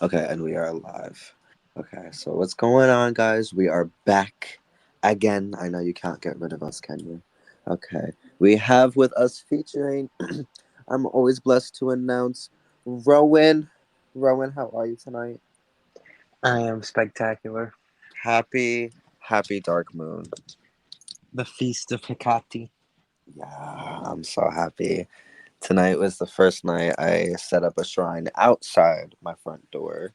Okay, and we are live. Okay, so what's going on, guys? We are back again. I know you can't get rid of us, can you? Okay, we have with us featuring, I'm always blessed to announce, Rowan. Rowan, how are you tonight? I am spectacular. Happy Dark Moon. The Feast of Hecate. Yeah, I'm so happy. Tonight was the first night I set up a shrine outside my front door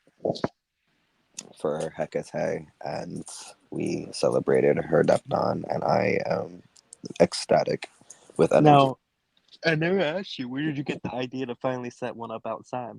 for Hecate, and we celebrated her Dapnan, and I am ecstatic with energy. Now, I never asked you, where did you get the idea to finally set one up outside?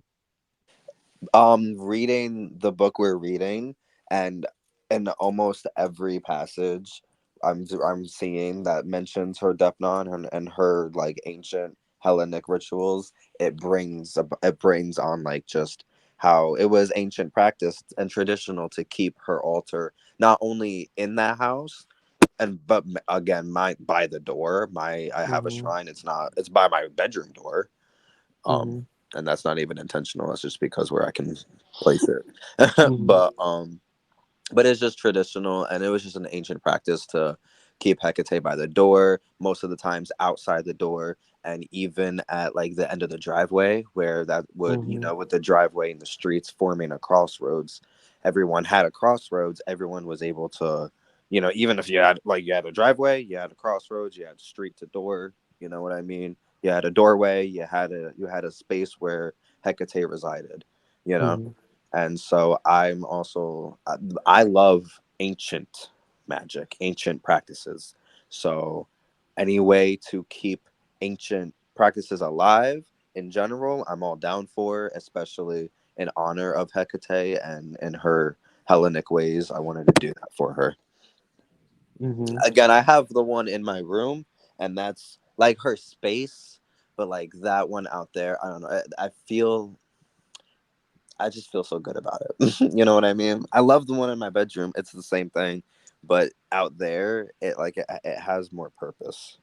Reading the book we're reading, and in almost every passage, I'm seeing that mentions her Dapnan and her like ancient Hellenic rituals. It brings on like just how it was ancient practice and traditional to keep her altar not only in that house and but again my by the door. My I have a Mm-hmm. shrine. It's by my bedroom door. um Mm-hmm. and that's not even intentional. It's just because where I can place it. Mm-hmm. But it's just traditional, and it was just an ancient practice to keep Hecate by the door, most of the times outside the door, and even at like the end of the driveway, where that would, Mm-hmm. with the driveway and the streets forming a crossroads, everyone had a crossroads. Everyone was able to, even if you had a driveway, you had a crossroads, you had street to door. You know what I mean? You had a doorway, you had a space where Hecate resided. You know, Mm-hmm. and so I love ancient magic, ancient practices. So any way to keep ancient practices alive in general, I'm all down for, especially in honor of Hecate and in her Hellenic ways. I wanted to do that for her. Mm-hmm. Again, I have the one in my room, and that's like her space, but like that one out there, I don't know. I just feel so good about it. You know what I mean? I love the one in my bedroom. It's the same thing, but out there, it has more purpose.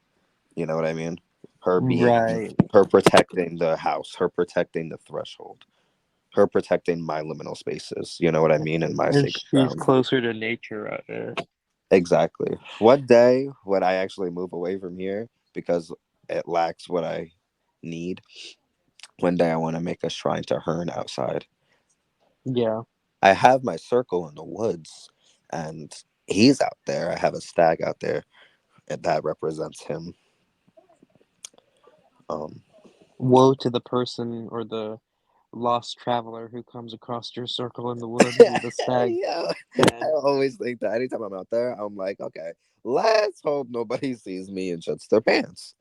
You know what I mean? Right. Her protecting the house, her protecting the threshold, her protecting my liminal spaces. You know what I mean? And my And sacred she's ground. closer to nature out there. Exactly. What day would I actually move away from here because it lacks what I need? One day I want to make a shrine to Hearn outside. Yeah. I have my circle in the woods, and he's out there. I have a stag out there, and that represents him. Um, Woe to the person or the lost traveler who comes across your circle in the woods with a stag yeah, I head. always think that anytime I'm out there, I'm like, okay, let's hope nobody sees me and shuts their pants.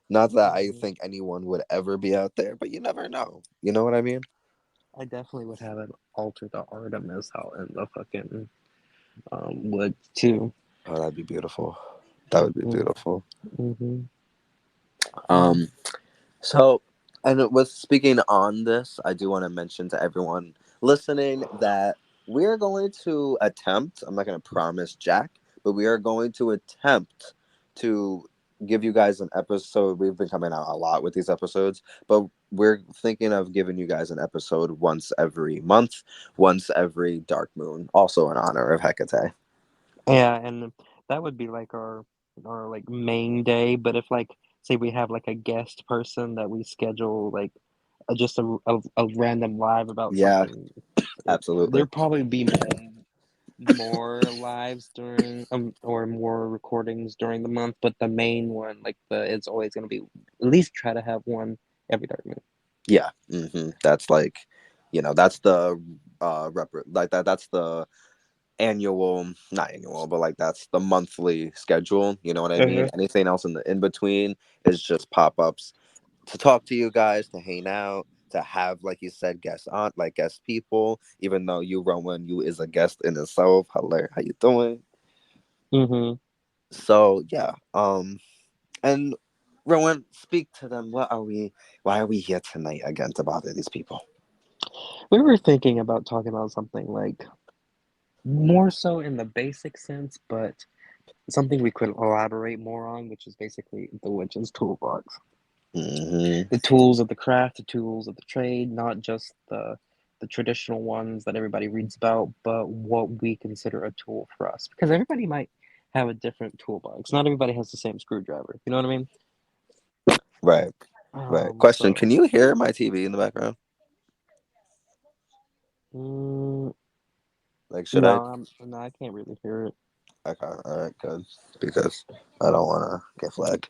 Not that I Mm-hmm. think anyone would ever be out there, but you never know. You know what I mean? I definitely would have an altar to Artemis out in the fucking woods too. Oh, that'd be beautiful. That would be beautiful. Mm-hmm. Um, So, and with speaking on this, I do want to mention to everyone listening that we're going to attempt, I'm not going to promise Jack, but we are going to attempt to give you guys an episode. We've been coming out a lot with these episodes, but we're thinking of giving you guys an episode once every month, once every dark moon, also in honor of Hecate. Yeah, and that would be like our like main day. But if like say we have like a guest person that we schedule like just a random live about Yeah, something, absolutely. there'd probably be more lives during or more recordings during the month. But the main one, like it's always gonna be at least try to have one every dark moon. Yeah, that's like, that's the like that's the annual, not annual, but like that's the monthly schedule. You know what I mean? Uh-huh. Anything else in the in between is just pop ups to talk to you guys, to hang out, to have, like you said, guest on, like guest people. Even though you, Roman, you is a guest in itself. Hello, how you doing? Mm-hmm. So yeah, and Rowan, speak to them. What are we? Why are we here tonight again to bother these people? We were thinking about talking about something like more so in the basic sense, but something we could elaborate more on, which is basically the witch's toolbox. Hmm. The tools of the craft, the tools of the trade, not just the the traditional ones that everybody reads about, but what we consider a tool for us. Because everybody might have a different toolbox. Not everybody has the same screwdriver. You know what I mean? Right. Right. Question: So can you hear my TV in the background? mm, Like, should no, I? no, I can't really hear it. Okay. All right. Good. Because I don't want to get flagged.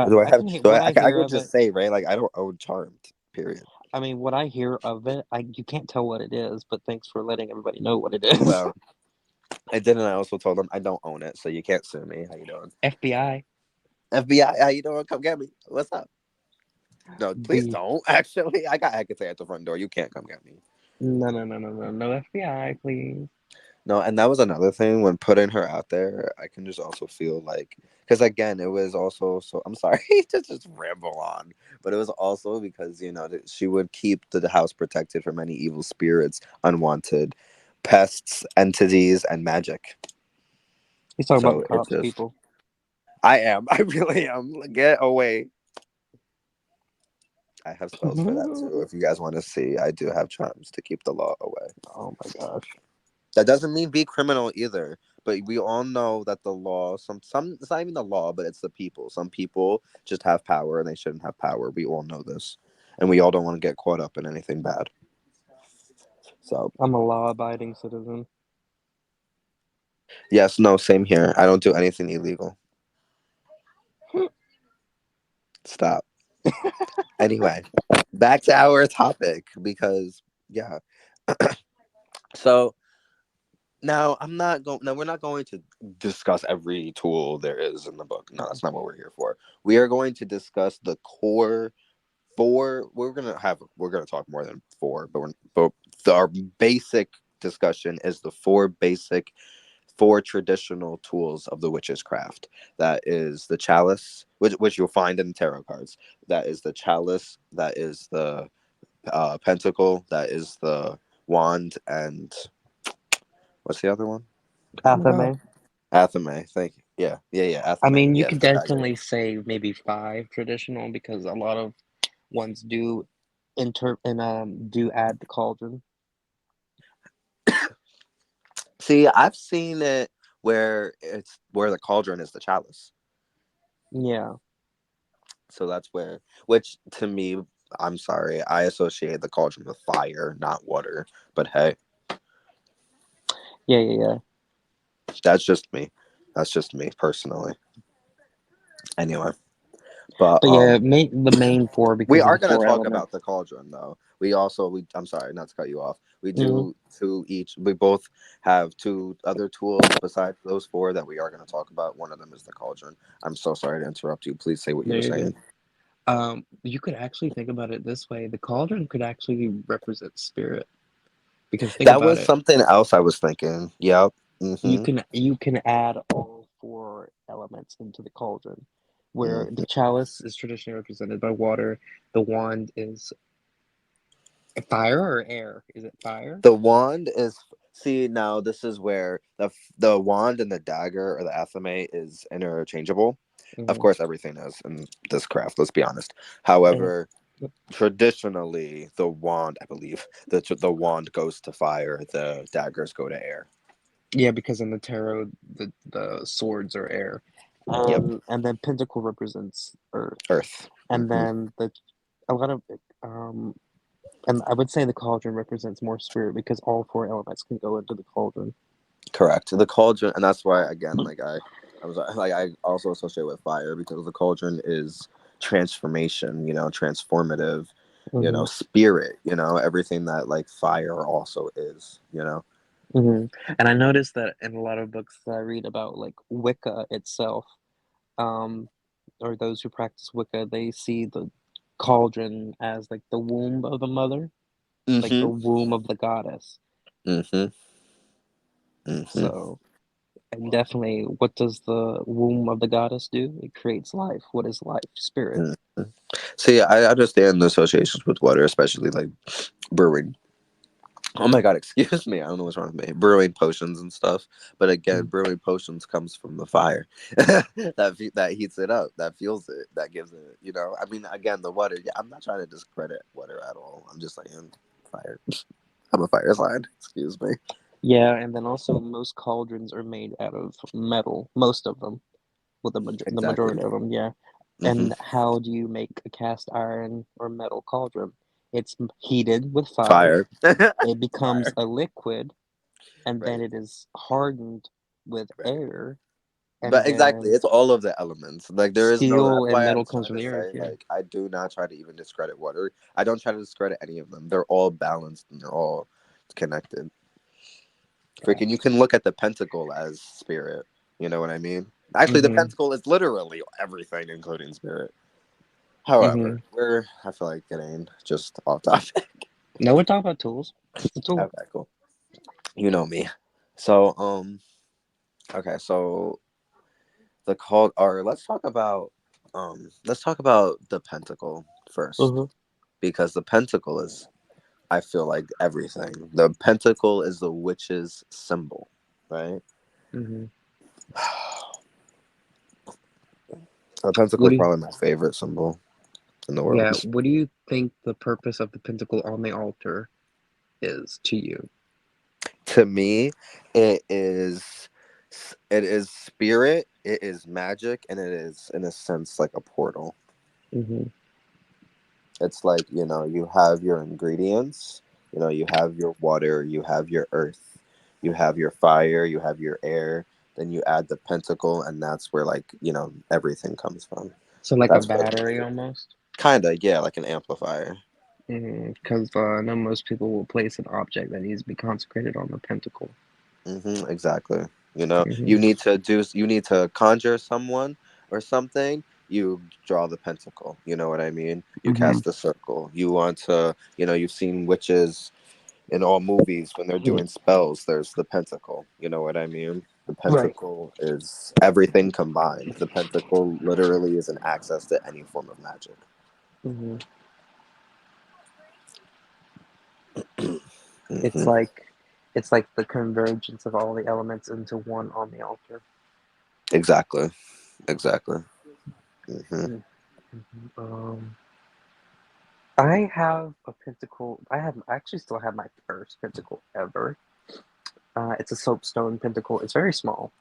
Do I I have? can hear Do what I? I I hear could of just it. say right. Like I don't own Charmed. Period. I mean, what I hear of it, I you can't tell what it is, but thanks for letting everybody know what it is. Well, I did, and I also told them I don't own it, so you can't sue me. How you doing? FBI. FBI, how you doing? Come get me. What's up? No, please The don't. Actually, I got Hecate at the front door. You can't come get me. No, no, no, no, no, no FBI, please. No, and that was another thing when putting her out there. I can just also feel like, because again, it was also so. I'm sorry to just ramble on, but it was also because that she would keep the house protected from any evil spirits, unwanted pests, entities, and magic. He's talking about the So it cops, just, people. I am, I really am. Get away. I have spells for that too. Oh If you guys want to see, I do have charms to keep the law away. my gosh. That doesn't mean be criminal either. But we all know that the law, some it's not even the law, but it's the people. Some people just have power and they shouldn't have power. We all know this, and we all don't want to get caught up in anything bad. So I'm a law-abiding citizen. yes, no, same here. I don't do anything illegal. Stop. Anyway, back to our topic because yeah. So now I'm not going. No, we're not going to discuss every tool there is in the book. No, that's not what we're here for. We are going to discuss the core four. We're gonna talk more than four, but our basic discussion is the four traditional tools of the witch's craft. That is the chalice, which you'll find in the tarot cards. That is the chalice. That is the pentacle. That is the wand, and what's the other one? Oh my god. Athame. Athame. Thank you. Yeah. Yeah. Yeah. I Athame. mean, you Yes. could The dagger. definitely say maybe five traditional because a lot of ones do do add the cauldron. See, I've seen it where the cauldron is the chalice. Yeah, So that's where, which to me, I'm sorry, I associate the cauldron with fire, not water. But hey, yeah, yeah, yeah. that's just me. That's just me personally. Anyway, but But yeah, the main four we because of are the gonna four talk about elements. the cauldron though. We I'm sorry, not to cut you off. We Hmm. do two each. We both have two other tools besides those four that we are gonna talk about. One of them is the cauldron. I'm so sorry to interrupt you. Please say what you There were you go. saying. You could actually think about it this way: the cauldron could actually represent spirit. Because think That about was it, something else I was thinking. Yep. you Mm-hmm. can add all four elements into the cauldron, where the Mm-hmm. chalice is traditionally represented by water, the wand is fire or air? Is it fire? The wand is see now. This is where the wand and the dagger or the athame is interchangeable. Of Mm-hmm. course, everything is in this craft. Let's be honest. And However, traditionally, the wand, I believe, the wand goes to fire. The daggers go to air. yeah, because in the tarot, the swords are air, Yep. and then pentacle represents earth, Earth. and Hmm. then the a lot of um, and I would say the cauldron represents more spirit because all four elements can go into the cauldron. Correct. The cauldron, and that's why again, I was like, I also associate with fire because the cauldron is transformation. Transformative. Hmm. Spirit. Everything that like fire also is. Hmm. And I noticed that in a lot of books that I read about like Wicca itself, um, or those who practice Wicca, they see the cauldron as like the womb of the mother, like the Mm-hmm. womb of the goddess. Mm-hmm. Mm-hmm. So, and definitely, what does the womb of the goddess do? It creates life. What is life? Spirit. Mm-hmm. See, I understand the associations with water, especially like brewing. Oh my god, excuse me. I don't know what's wrong with me. Brewing potions and stuff. But again, Mhm. brewing potions comes from the fire. That heats it up, that fuels it, that gives it, I mean, again, the water. Yeah, I'm not trying to discredit water at all. I'm just saying. Fire. I'm a fire sign. Excuse me. Yeah, and then also most cauldrons are made out of metal, most of them, well, the Exactly. majority of them, yeah. Hmm. And how do you make a cast iron or metal cauldron? It's heated with fire, Fire. it becomes Fire. a liquid, and then Right. it is hardened with Right. air, and But exactly, then it's all of the elements. Like there is no. steel That's and why I'm metal comes trying from to the earth, say yeah. like I do not try to even discredit water. I don't try to discredit any of them. They're all balanced and they're all connected. Freaking, you Facts. can look at the pentacle as spirit. You know what I mean? Actually, the Mm-hmm. pentacle is literally everything, including spirit. Mm-hmm. However, we're I feel like getting just off topic. No, we're talking about tools. It's a tool. Okay, cool. You know me. So okay, so the called or let's talk about the pentacle first Uh-huh. because the pentacle is I feel like everything. The pentacle is the witch's symbol, right? Mm-hmm. The pentacle What is do you, probably my favorite symbol in the yeah, world. what do you think the purpose of the pentacle on the altar is to you? To me, it is it is spirit, it is magic, and it is in a sense like a portal. Mm-hmm. It's like, you have your ingredients, you have your water, you have your earth, you have your fire, you have your air, then you add the pentacle, and that's where, like, everything comes from. So like a That's where battery almost? kind of, yeah, like an amplifier. Because I know most people will place an object that needs to be consecrated on the pentacle. Exactly. Mm-hmm. You need to conjure someone or something. You draw the pentacle. You know what I mean? You Mm-hmm. cast the circle. You want to, you've seen witches in all movies when they're doing spells. There's the pentacle. You know what I mean? The Right. pentacle is everything combined. The pentacle literally is an access to any form of magic. Mm-hmm. It's Hmm. like it's like the convergence of all the elements into one on the altar. Exactly. Exactly. Hmm. Mm-hmm. I have a pentacle. I actually still have my first pentacle ever. It's a soapstone pentacle. It's very small,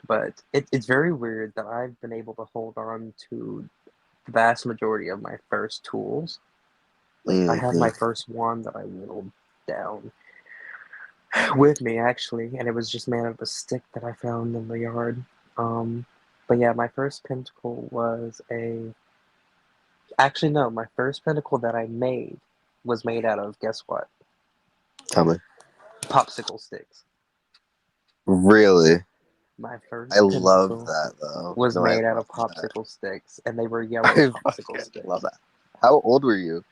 but it's very weird that I've been able to hold on to the vast majority of my first tools. Like I have Hmm. my first one that I whittled down with me actually, and it was just made out of a stick that I found in the yard. Um, but yeah, my first pentacle was a. Actually, no, my first pentacle that I made was made out of, guess what? Tell me. Popsicle sticks. Really? My I first love pentacle that though. was No, I made out love of that. popsicle sticks, and they were yellow I popsicle fucking love sticks. that. How old were you?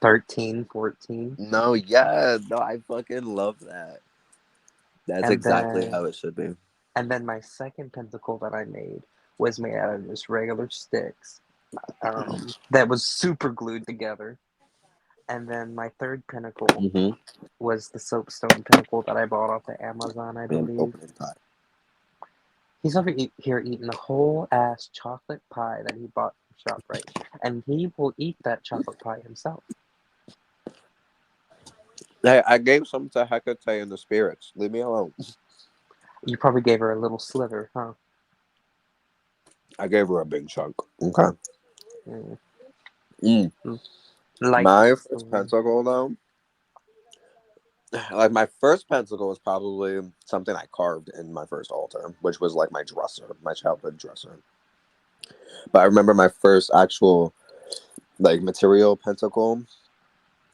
13, 14. No, yeah, no, I fucking love that. That's And exactly then how it should be. my second pentacle that I made was made out of just regular sticks that was super glued together. And then my third pinnacle Mm-hmm. was the soapstone pinnacle that I bought off of Amazon, I And believe. opening pie. He's over here eating a whole ass chocolate pie that he bought from ShopRite, and he will eat that chocolate pie himself. Hey, I gave some to Hecate and the spirits. Leave me alone. You probably gave her a little sliver, huh? I gave her a big chunk. Okay. Mm. Mm. Like My this. first pentacle, though, like my first pentacle was probably something I carved in my first altar, which was like my dresser, my childhood dresser. But I remember my first actual like material pentacle.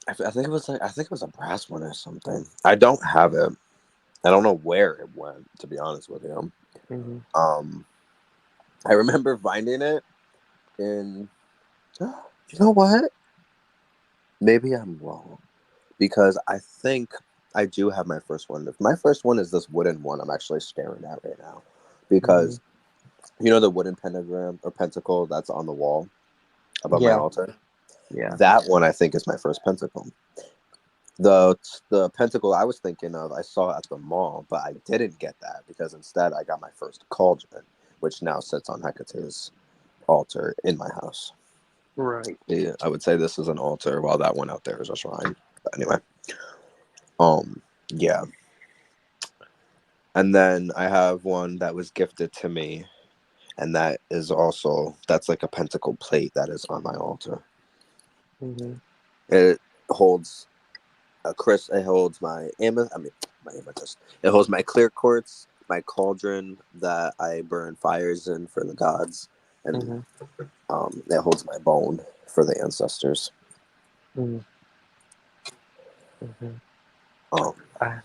I think it was like I think it was a brass one or something. I don't have it. I don't know where it went. To be honest with you, Mm-hmm. um, I remember finding it in. You know what? Maybe I'm wrong because I think I do have my first one. My first one is this wooden one I'm actually staring at right now Mm-hmm. because the wooden pentagram or pentacle that's on the wall above my Yeah, altar. yeah. That one I think is my first pentacle. The pentacle I was thinking of, I saw at the mall, but I didn't get that because instead I got my first cauldron, which now sits on Hecate's altar in my house. Right. I would say this is an altar, while that one out there is a shrine. But anyway, um, yeah. And then I have one that was gifted to me, and that's like a pentacle plate that is on my altar. Mhm. It holds it holds my amethyst. It holds my clear quartz, my cauldron that I burn fires in for the gods, and Mhm. it holds my bone for the ancestors. Mhm. Mhm. Um, I,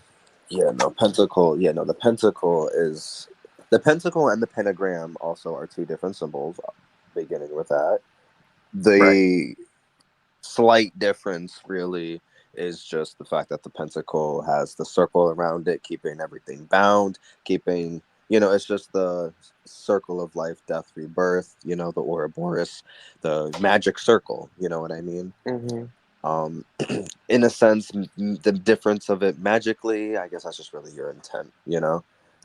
yeah, no pentacle. Yeah, no, the pentacle and the pentagram also are two different symbols. Beginning with that, right. the slight difference really is just the fact that the pentacle has the circle around it, keeping everything bound, keeping, it's just the circle of life, death, rebirth, the Ouroboros, the magic circle, you know what I mean? Mhm. Um, in a sense, the difference of it magically, I guess that's just really your intent.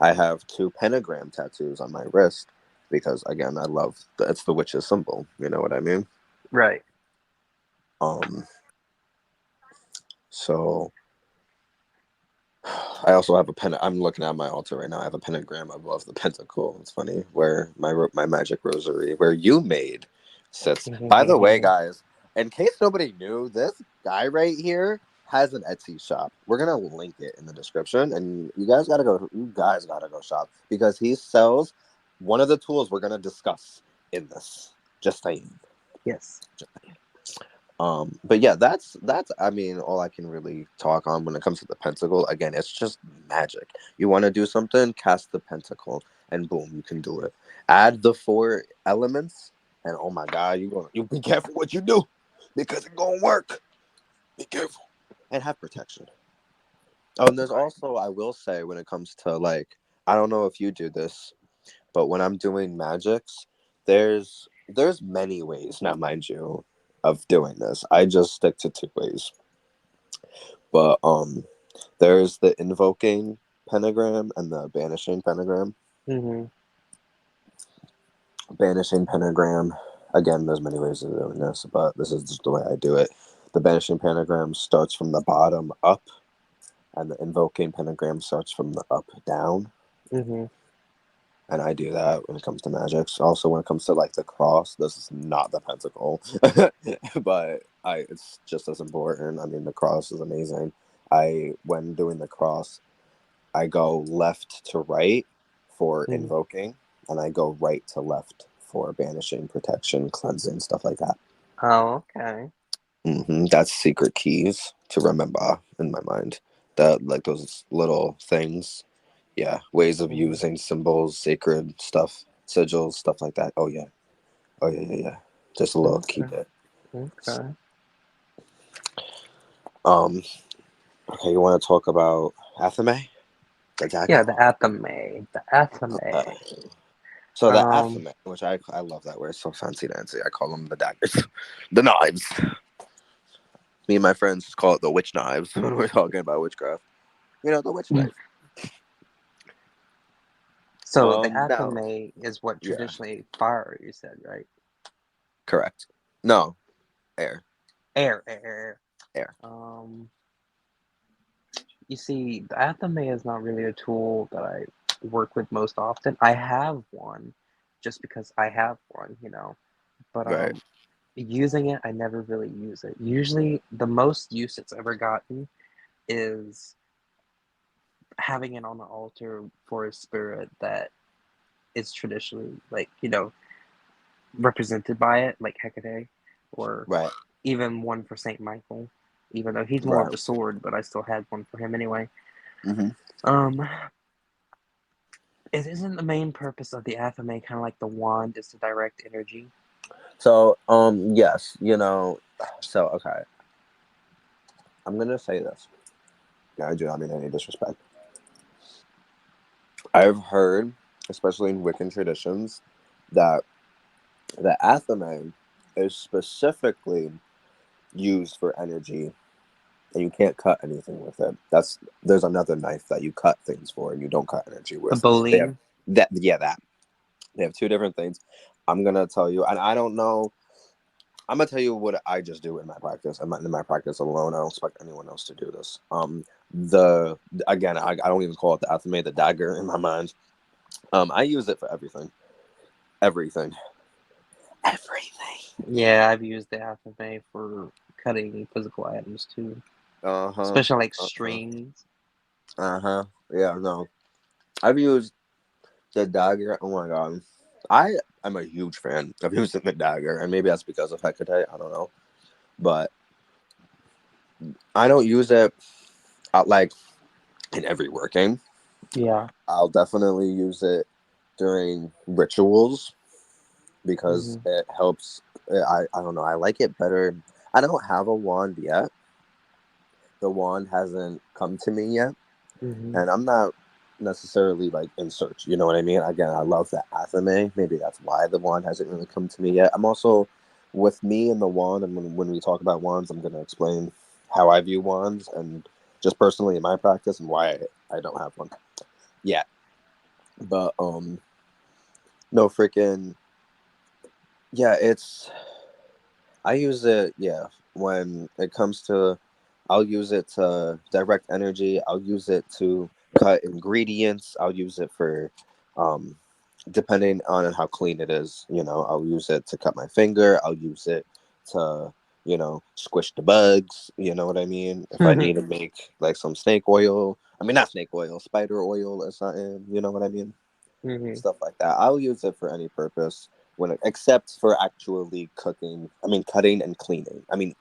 I have two pentagram tattoos on my wrist because, again, it's the witch's symbol, you know what I mean? Right. Um, so I also have I'm looking at my altar right now. I have a pentagram above the pentacle. It's funny where my magic rosary, where you made, sits. By the way, guys, in case nobody knew, this guy right here has an Etsy shop. We're gonna link it in the description, and you guys gotta go. You guys gotta go shop because he sells one of the tools we're gonna discuss in this. Just saying. Yes. But yeah, that's I mean, all I can really talk on when it comes to the pentacle. Again, it's just magic. You want to do something, cast the pentacle, and boom, you can do it. Add the four elements, and oh my god, you be careful what you do because it's gonna work. Be careful and have protection. Oh, and there's Right. also, I will say, when it comes to like, I don't know if you do this, but when I'm doing magics, there's many ways now, mind you, of doing this. I just stick to two ways. But there's the invoking pentagram and the banishing pentagram. Mhm. Banishing pentagram, again, there's many ways of doing this, but this is just the way I do it. The banishing pentagram starts from the bottom up, and the invoking pentagram starts from the up down. Mhm. And I do that when it comes to magics. Also, when it comes to like the cross, this is not the pentacle, but it's just as important. I mean, the cross is amazing. When doing the cross, I go left to right for Mhm. invoking, and I go right to left for banishing, protection, cleansing, stuff like that. Oh, okay. That's secret keys to remember in my mind. That like those little things, yeah, ways of Mhm. using symbols, sacred stuff, sigils, stuff like that. Oh yeah, yeah, yeah. Just a little Okay. keep it. Okay. Um. Okay, you want to talk about Athame, the Yeah, dagger? the Athame. The Athame. Okay. So the Um. Athame, which I love that word, it's so fancy Nancy. I call them the daggers, the knives. Me and my friends just call it the witch knives when we're talking about witchcraft. The witch knife. So the Now, Athame is what yeah, traditionally fire. You said right? correct. No, air, Air. Air. Air. air. Um. You see, the Athame is not really a tool that I work with most often. I have one, just because I have one. But Right, using it, I never really use it. Usually, the most use it's ever gotten is having it on the altar for a spirit that is traditionally, like, represented by it, like Hecate, or right, even one for Saint Michael. Even though he's more of right. the sword, but I still had one for him anyway. hmm Um, it isn't the main purpose of the Athame kind of like the wand is to direct energy. So, yes, so okay, I'm gonna say this. Yeah, I do not mean any disrespect. I've heard, especially in Wiccan traditions, that the athame is specifically used for energy, and you can't cut anything with it. There's another knife that you cut things for, and you don't cut energy The with. They have Boline. that. Yeah, that they have two different things. I'm gonna tell you, and I don't know. I'm gonna tell you what I just do in my practice. I'm not in my practice alone. I don't expect anyone else to do this. The again, I don't even call it the athame, the dagger in my mind. I use it for everything, everything, everything. Yeah, I've used the Athame for cutting physical items too, Uh huh. especially like Uh huh. strings. Uh huh. Yeah. No, I've used the dagger. Oh my god, I am a huge fan of using the dagger, and maybe that's because of Hecate. I don't know, but I don't use it like in every working. Yeah. I'll definitely use it during rituals because Mhm. it helps. I don't know. I like it better. I don't have a wand yet. The wand hasn't come to me yet, Mhm. and I'm not necessarily like in search. You know what I mean? Again, I love the athame. Maybe that's why the wand hasn't really come to me yet. I'm also with me and the wand, and when we talk about wands, I'm going to explain how I view wands and just personally in my practice and why I don't have one yet. But no freaking yeah, it's I use it, yeah, when it comes to, I'll use it to direct energy. I'll use it to cut ingredients. I'll use it for, um, depending on how clean it is, I'll use it to cut my finger. I'll use it to, squish the bugs. You know what I mean? If I need to make like some snake oil, I mean, not snake oil, spider oil or something. You know what I mean? Mhm. Stuff like that. I'll use it for any purpose except for actually cooking. I mean, cutting and cleaning. I mean,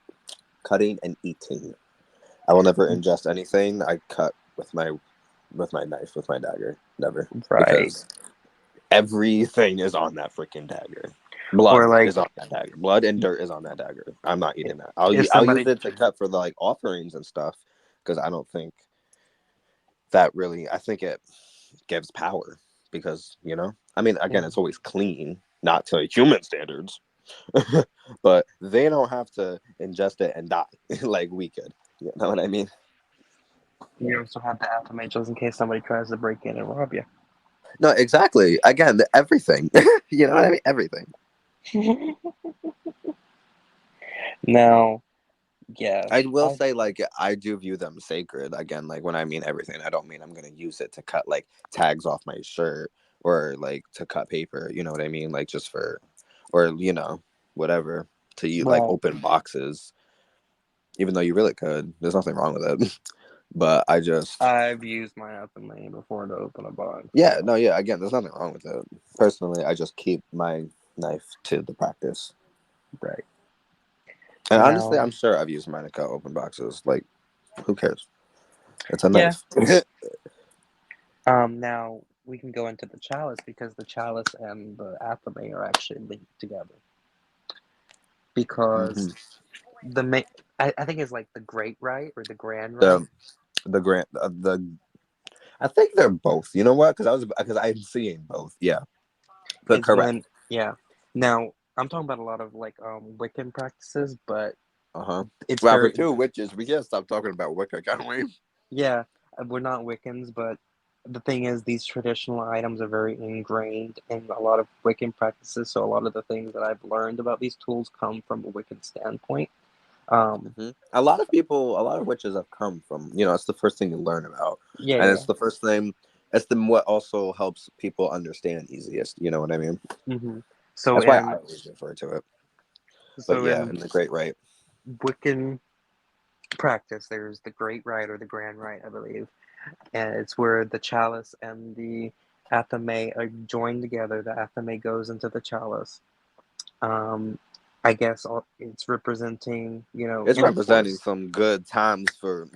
cutting and eating. I will never ingest anything I cut with my knife, with my dagger. Never, Right. because everything is on that freaking dagger. Or Blood like is on that dagger. Blood and dirt is on that dagger. I'm not eating that. if I'll use somebody it to cut for the like offerings and stuff because I don't think that really. I think it gives power because I mean, again, it's always clean, not to human standards, but they don't have to ingest it and die like we could. You know what I mean? you also have the Athame just in case somebody tries to break in and rob No, exactly. Again, everything. You know what I mean? Everything. you. Now, yeah, I will I say, like, I do view them sacred. Again, like when I mean everything, I don't mean I'm gonna use it to cut like tags off my shirt or like to cut paper. You know what I mean? Like just for, or whatever to you like right. open boxes. Even though you really could, there's nothing wrong with it. But I just, I've used my Athame before to open a box. yeah, So no, yeah. Again, there's nothing wrong with it. Personally, I just keep my knife to the practice. right And honestly, now, I'm sure I've used mine to cut open boxes. Like, who cares? It's a yeah. knife. Now we can go into the chalice because the chalice and the Athame are actually linked together because Hmm. the main, I think it's like the great right or the grand right The the grant the I think they're both. You know what? Because I'm seeing both. Yeah, but is correct. when, yeah. Now I'm talking about a lot of like Wiccan practices, but Uh huh. it's Well, for very, two witches, we can't stop talking about Wicca, can we? yeah, we're not Wiccans, but the thing is, these traditional items are very ingrained in a lot of Wiccan practices. So a lot of the things that I've learned about these tools come from a Wiccan standpoint. Um, A lot of people, a lot of witches have come from. It's the first thing you learn about, yeah, and yeah. it's the first thing. It's the what also helps people understand easiest. You know what I mean? Hmm. So That's why I in always refer to it. But so yeah, in in the Great Right. Wiccan practice, there's the Great Rite or the Grand Rite, I believe, and it's where the chalice and the athame are joined together. The athame goes into the chalice. Um, I guess it's representing, It's representing intercourse. some good times for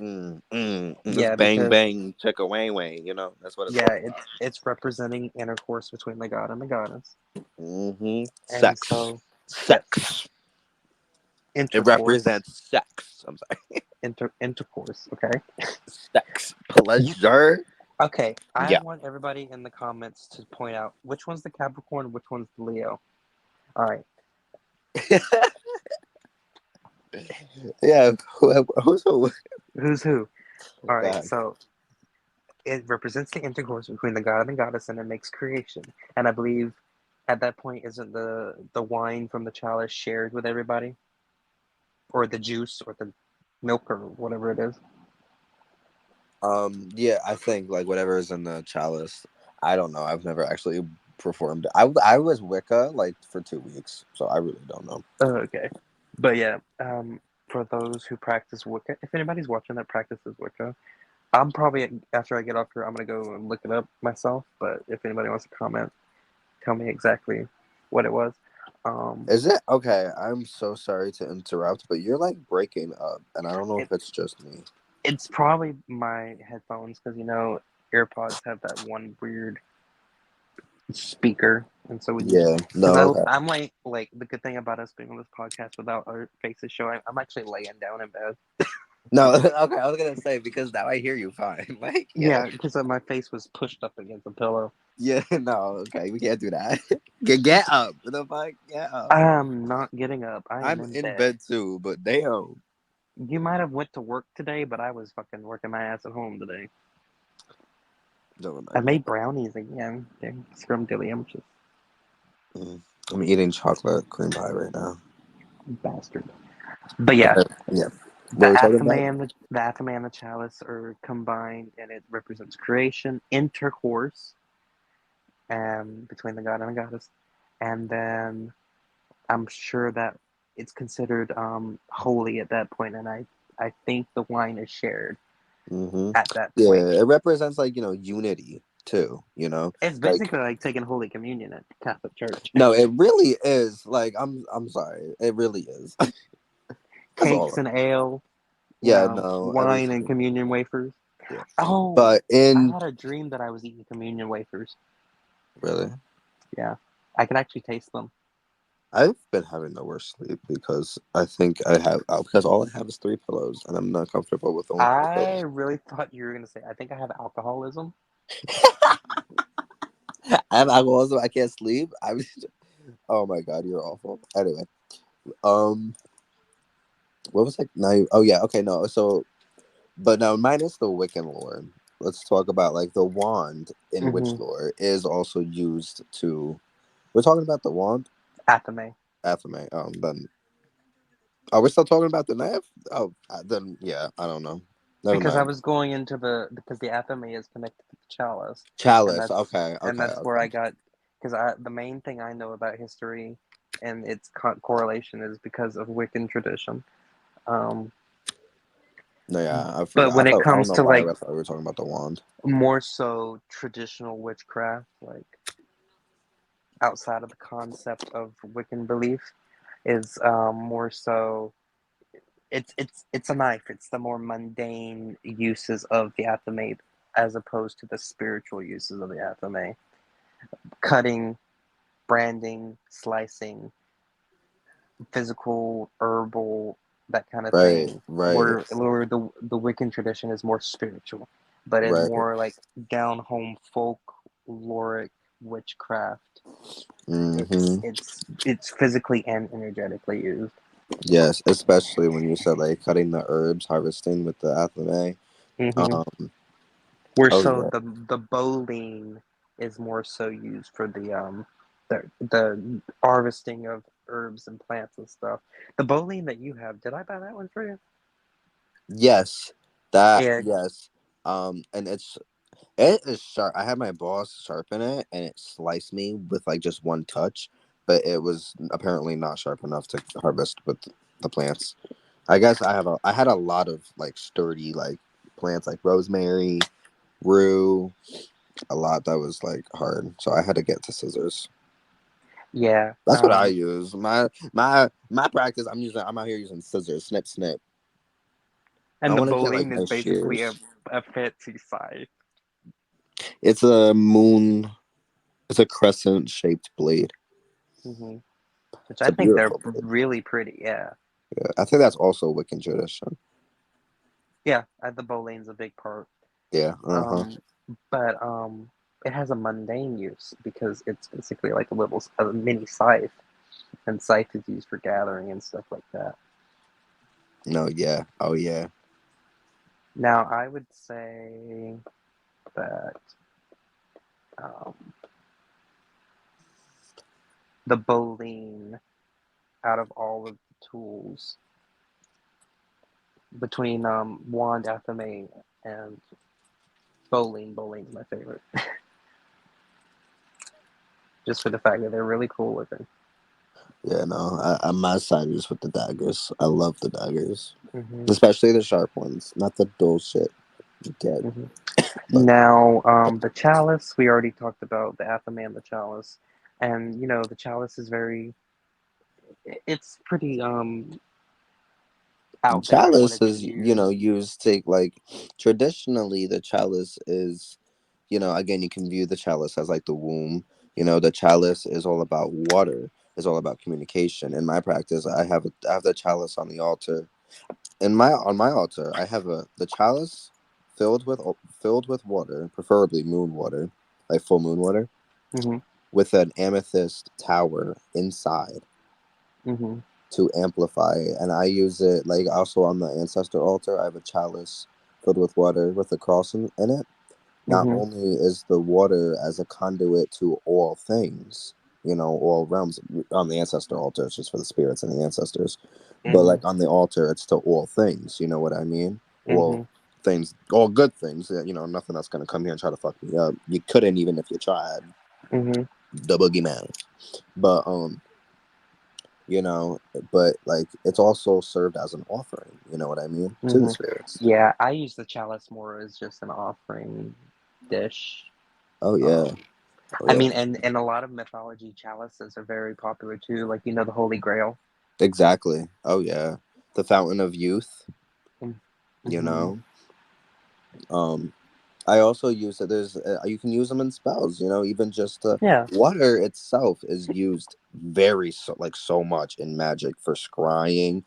it's Yeah, bang because bang chicka wang wang. That's what it's yeah, all it's representing intercourse between the god and the goddess, about. and Sex, so yes, sex. It intercourse, represents sex. I'm sorry, intercourse. Okay. sex, You pleasure. okay? I Yeah, want everybody in the comments to point out which one's the Capricorn, which one's the Leo. All right. yeah. Who's who? Who's who? All right. God. So it represents the intercourse between the god and the goddess, and it makes creation. And I believe at that point, isn't the wine from the chalice shared with everybody? or the juice or the milk or whatever it is. Yeah, I think like whatever is in the chalice. I don't know. I've never actually performed. I was Wicca like for 2 weeks, so I really don't know. Oh, okay. But yeah, for those who practice Wicca, if anybody's watching that practices Wicca, I'm probably after I get off here, I'm gonna go and look it up myself. But if anybody wants to comment, tell me exactly what it was. Um, Is it okay? I'm so sorry to interrupt, but you're like breaking up, and I don't know it, if it's just me. it's probably my headphones because AirPods have that one weird speaker, and so when you Yeah. because No. Okay. I'm like the good thing about us being on this podcast without our faces showing, I'm actually laying down in bed. No. Okay. I was gonna say because now I hear you fine. Like yeah. Yeah, because my face was pushed up against the pillow. Yeah. No. Okay. We can't do that. Get up. What the fuck? Get up. I'm not getting up. I am I'm in in bed. bed too, but damn. You might have went to work today, but I was fucking working my ass at home today. Never I mind. made brownies again. They're scrumdiddlyumptious. Mm. I'm eating chocolate cream pie right now. Bastard. But yeah, Okay. Yeah. What the were we talking athame about? and the athame and the chalice are combined, and it represents creation, intercourse, between the god and the goddess, and then I'm sure that it's considered holy at that point, and I think the wine is shared Mm-hmm. at that point. Yeah, it represents like unity too. It's Like basically like taking Holy Communion at Catholic Church. no, it really is. Like I'm sorry, it really is. That's Cakes all. and ale, Yeah, no, wine and everything. communion wafers. Yeah, Oh, but I in had a dream that I was eating communion wafers. really, Yeah, I could actually taste them. I've been having the worst sleep because I think I have because all I have is 3 pillows and I'm not comfortable with only four I pillows. really thought you were gonna say I think I have alcoholism. I have alcoholism. I can't sleep. Oh my god, you're awful. Anyway, um, what was like? Now, oh yeah, okay, no. So, but now minus the Wiccan lore. Let's talk about like the wand in witch Mm-hmm. lore is also used to. We're talking about the wand, Athame. Athame. Then are we still talking about the knife? Oh, then yeah, I don't know. Never Because I mind. was going into because the athame is connected to the chalice, and Chalice. that's Okay, and okay, that's where okay. I got because I the main thing I know about history and its correlation is because of Wiccan tradition. Um, No, yeah, I but forgot. I when it thought I don't comes know to why like I thought we were talking about the wand. more so traditional witchcraft, like outside of the concept of Wiccan belief, is more so it's a knife. It's the more mundane uses of the athame as opposed to the spiritual uses of the athame. Cutting, branding, slicing, physical, herbal, that kind of Right, thing. right, Where the Wiccan tradition is more spiritual, but in right. more like down home folkloric witchcraft, Mm-hmm. it's physically and energetically used. Yes, especially when you said like cutting the herbs, harvesting with the athame. Mm-hmm. Um. Where Oh so yeah. the bowline is more so used for the harvesting of herbs and plants and stuff. The bowline that you have, did I buy that one for you? Yes. That Yeah. yes. And it is sharp. I had my boss sharpen it, and it sliced me with like just one touch, but it was apparently not sharp enough to harvest with the plants. I guess I had a lot of like sturdy like plants like rosemary, rue, a lot that was like hard, so I had to get to scissors. Yeah. That's what I use. My practice. I'm out here using scissors. Snip snip. I And the want to get like bowline is nice basically shears. a fancy scythe. It's a moon. It's a crescent shaped blade. Hmm. Which It's I a think they're beautiful blade. really pretty. Yeah. Yeah, I think that's also Wiccan tradition. Yeah. The bowline's a big part. Yeah. Uh huh. Um, but it has a mundane use because it's basically like a mini scythe, and scythe is used for gathering and stuff like that. No. Yeah. Oh yeah. Now, I would say that um, the bowline, out of all of the tools, between wand, athame, and bowling. Bowling's my favorite, just for the fact that they're really cool looking. Yeah, no, I'm my side is with the daggers. I love the daggers, Hmm. especially the sharp ones, not the dull shit you get. Hmm. But Now, the chalice, we already talked about the athame and the chalice, and the chalice is very, it's pretty out there in what chalice it's is, used. used to like traditionally the chalice is, again, you can view the chalice as like the womb. The chalice is all about water. It's all about communication. In my practice, I have the chalice on the altar. On my altar, I have the chalice filled with water, preferably moon water, like full moon water, Hmm. with an amethyst tower inside Hmm. to amplify. And I use it like also on the ancestor altar. I have a chalice filled with water with a cross in it. Not Hmm. only is the water as a conduit to all things, all realms on the ancestor altar, it's just for the spirits and the ancestors. But Hmm. like on the altar, it's to all things, you know what I mean? All Hmm. things, all good things, nothing that's going to come here and try to fuck me up. You couldn't even if you tried. Hmm. The boogeyman. But, you know, but like it's also served as an offering, you know what I mean? To the Hmm. spirits. Yeah, I use the chalice more as just an offering dish. Oh, yeah. Um, Oh, I yeah. mean, and a lot of mythology chalices are very popular too, like the Holy Grail. Exactly. Oh, yeah. The fountain of youth, you Mm-hmm. know? Um, I also use it. You can use them in spells. Even just Yeah. water itself is used so much in magic for scrying,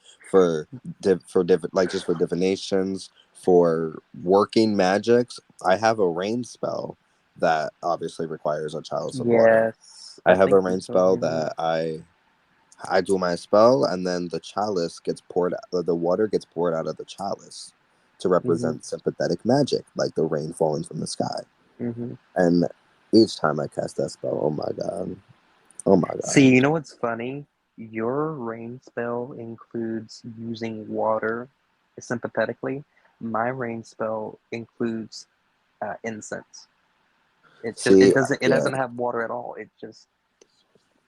like just for divinations, for working magics. I have a rain spell that obviously requires a chalice of water. Yes, I I have a think you rain told spell me. that I do my spell, and then the chalice gets poured. The water gets poured out of the chalice to Mm-hmm. represent sympathetic magic, like the rain falling from the sky. Mm-hmm. And each time I cast that spell, oh my god, oh my See, god. what's funny? Your rain spell includes using water sympathetically. My rain spell includes incense. See, It yeah. doesn't have water at all. It just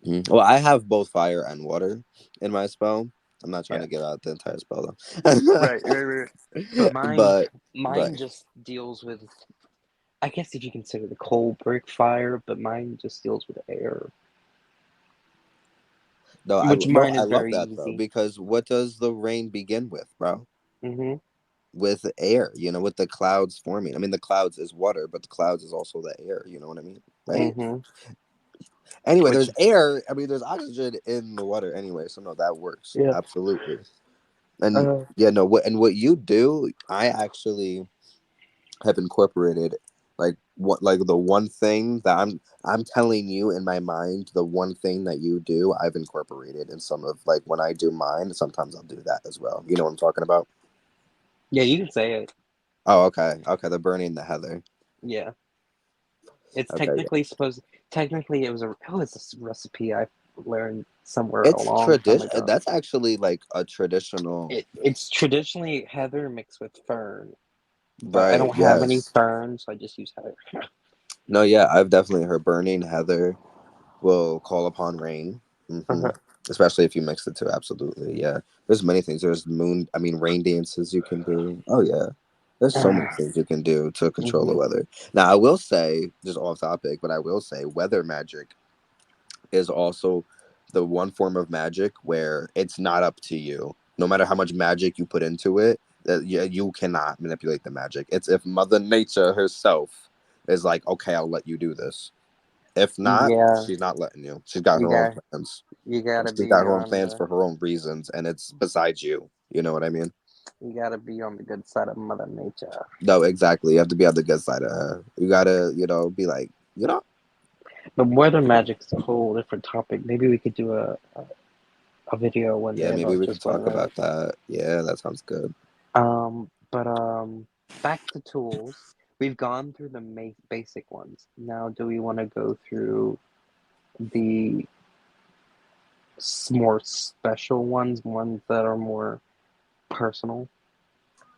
Mhm. Well, I have both fire and water in my spell. I'm not trying yeah. to give out the entire spell though. Right, right, right. But but mine right. just deals with, I guess if you consider the coal brick fire, but mine just deals with air, No, I which no, mine I is love very that though easy. because what does the rain begin with, bro? Mm-hmm. With air, with the clouds forming. I mean, the clouds is water, but the clouds is also the air. You know what I mean, right? Mm-hmm. Anyway, Which there's air. I mean, there's oxygen in the water anyway, so no, that works yeah. absolutely. And Uh, yeah, no, what you do, I actually have incorporated like the one thing that I'm telling you in my mind, the one thing that you do, I've incorporated in some of like when I do mine. Sometimes I'll do that as well. You know what I'm talking about? yeah, you can say it. Oh, okay, okay. The burning the heather. Yeah. It's Okay, technically supposed. Technically, it was a recipe I learned somewhere a it's long time tradition. ago. That's actually like a traditional, It's traditionally heather mixed with fern, but I right? don't have any Yes. fern, so I just use heather. No, yeah, I've definitely heard burning heather will call upon rain. Uh-huh. Especially if you mix the two. Absolutely, yeah. There's many things. There's rain dances you can do. Oh yeah, there's so many things you can do to control the Hmm. weather. Now I will say, just off topic, but I will say, weather magic is also the one form of magic where it's not up to you. No matter how much magic you put into it, you cannot manipulate the magic. It's if Mother Nature herself is like, okay, I'll let you do this. If not, Yeah, she's not letting you. She's got you her own got plans. you gotta She's got be her own on plans the for her own reasons, and it's besides you. You know what I mean? you gotta be on the good side of Mother Nature. No, exactly. You have to be on the good side of her. You gotta, be like, But weather magic's a whole different topic. Maybe we could do a video one day yeah, maybe about we can just weather talk magic. about that. Yeah, that sounds good. But back to tools. We've gone through the basic ones. Now, do we want to go through the more special ones that are more personal?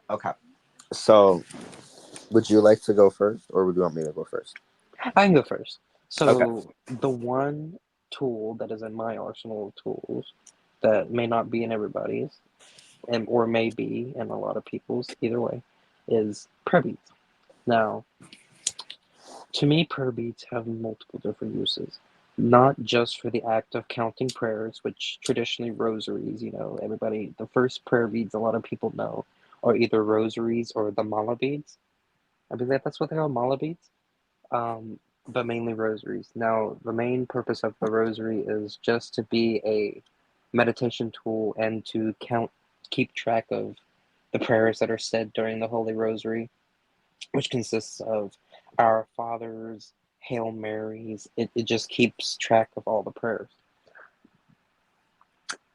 Okay. So, would you like to go first, or would you want me to go first? I can go first. Okay. So the one tool that is in my arsenal of tools that may not be in everybody's, and or may be in a lot of people's, either way, is prayer beads. Now, to me, prayer beads have multiple different uses. Not just for the act of counting prayers, which traditionally rosaries, everybody, the first prayer beads a lot of people know are either rosaries or the mala beads. I believe that's what they are, mala beads. But mainly rosaries. Now, the main purpose of the rosary is just to be a meditation tool and to keep track of the prayers that are said during the Holy Rosary, which consists of Our Fathers, Hail Marys. It just keeps track of all the prayers.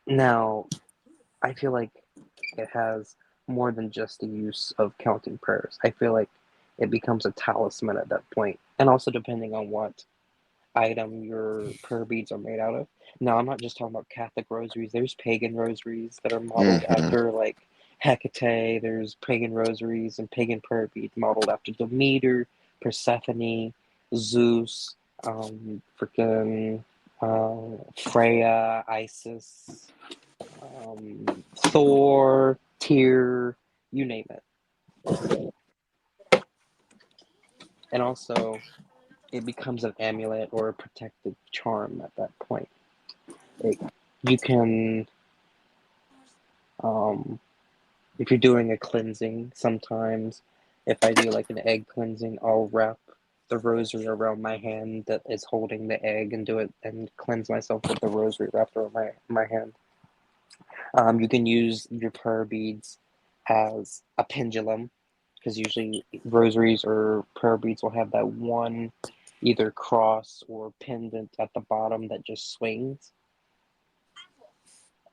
Now, I feel like it has more than just the use of counting prayers. I feel like it becomes a talisman at that point, and also depending on what item your prayer beads are made out of. Now, I'm not just talking about Catholic rosaries. There's pagan rosaries that are modeled Hmm. after like Hecate. There's pagan rosaries and pagan prayer beads modeled after Demeter, Persephone, Zeus, freaking Freya, Isis, Thor, Tyr, you name it. And also, it becomes an amulet or a protective charm at that point. It, you can, um, if you're doing a cleansing, sometimes if I do like an egg cleansing, I'll wrap the rosary around my hand that is holding the egg and do it and cleanse myself with the rosary wrapped around my hand. You can use your prayer beads as a pendulum because usually rosaries or prayer beads will have that one either cross or pendant at the bottom that just swings,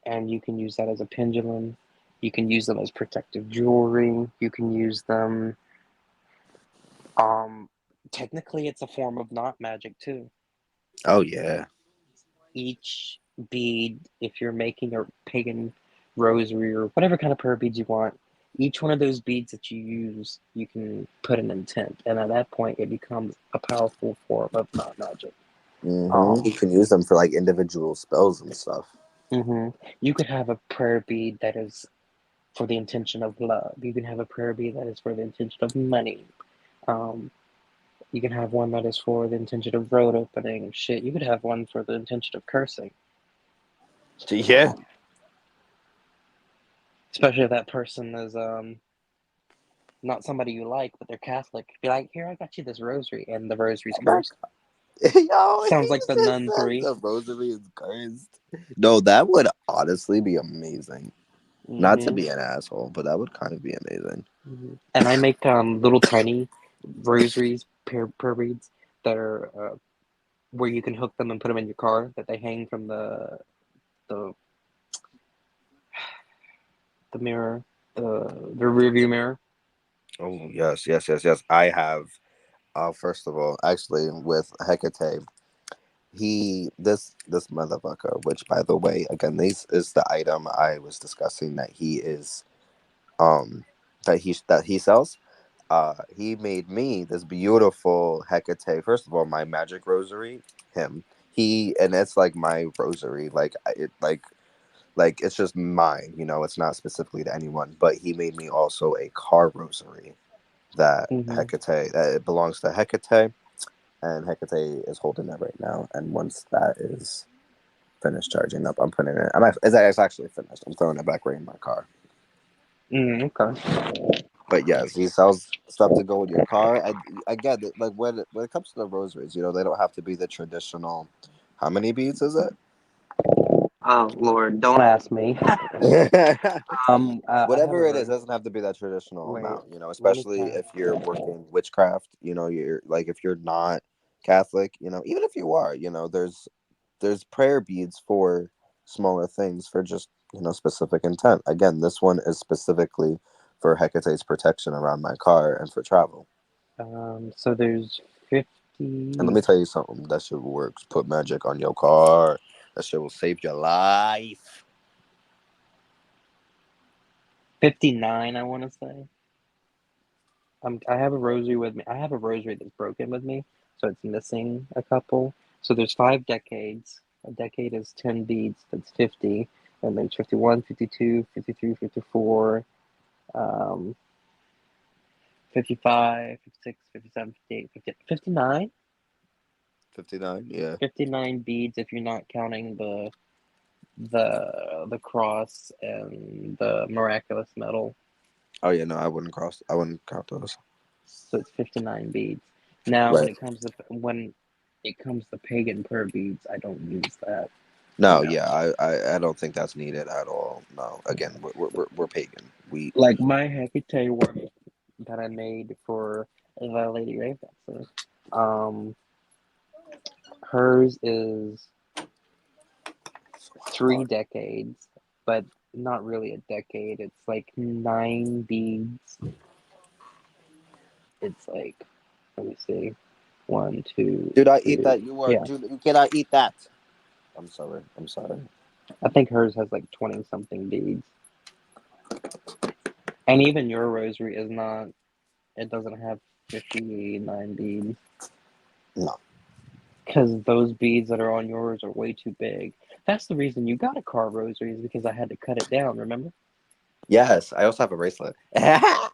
and you can use that as a pendulum. You can use them as protective jewelry. You can use them. Um, Technically, it's a form of knot magic too. Oh yeah. Each bead, if you're making a pagan rosary or whatever kind of prayer beads you want, each one of those beads that you use, you can put an intent, and at that point, it becomes a powerful form of knot magic. You Um, can use them for like individual spells and stuff. you could have a prayer bead that is for the intention of love. You can have a prayer bead that is for the intention of money. Um, you can have one that is for the intention of road opening. Shit, you could have one for the intention of cursing. Yeah. Um, Especially if that person is not somebody you like, but they're Catholic. Be like, here, I got you this rosary, and the rosary's Oh my cursed. god. Yo, he Sounds like the just Nun said 3. the rosary is cursed. No, that would honestly be amazing. Not to Mm-hmm. be an asshole, but that would kind of be amazing. Mm-hmm. And I make little tiny rosaries, prayer beads that are where you can hook them and put them in your car. That they hang from the the mirror, the rear view mirror. Oh yes, yes, yes, yes. I have. First of all, actually, with Hecate, this motherfucker. Which, by the way, again, this is the item I was discussing that he is that he sells. He made me this beautiful Hecate. First of all, my magic rosary. Him. He and it's like my rosary. Like it's just mine. It's not specifically to anyone. But he made me also a car rosary that Mm-hmm. Hecate that it belongs to Hecate, and Hecate is holding it right now. And once that is finished charging up, I'm putting it. It's actually finished. I'm throwing it back right in my car. Mm, okay. But yes, he sells stuff to go in your car. I get it. Like when it comes to the rosaries, they don't have to be the traditional. How many beads is Oh Lord, don't ask me. it? I have a Whatever it is, verse. doesn't have to be that traditional Wait, amount. let me Especially count. if you're working witchcraft. You're like if you're not Catholic. Even if you are. There's prayer beads for smaller things for just specific intent. Again, this one is specifically for Hecate's protection around my car and for travel. So there's And let 50. me tell you something. That shit works. Put magic on your car. That shit will save your life. 59, I want to say. I have a rosary with me. I have a rosary that's broken with me, so it's missing a couple. So there's 5 decades. A decade is 10 beads. That's 50. And there's 51, 52, 53, 54, um, 55, 56, 57, 58, 58, 59? 59. Yeah. 59 beads if you're not counting the cross and the miraculous medal. Oh yeah. No, I wouldn't cross. I wouldn't count those. So it's 59 beads. Now Right. when it comes to pagan prayer beads, I don't use that. No. No. Yeah. I don't think that's needed at all. No. Again, we're pagan. We. Like my Hecate one that I made for the Lady Ravensor. Um Hers is 3 decades, but not really a decade. It's like 9 beads. It's like, let me see, one, two, Did I eat three. that? You are. Yeah, Did I eat that? I'm sorry. I'm sorry. I think hers has like 20 something beads. And even your rosary is not, it doesn't have 59 beads. No. Because those beads that are on yours are way too big. That's the reason you got a carved rosary, is because I had to cut it down, remember? Yes. I also have a bracelet. Yep.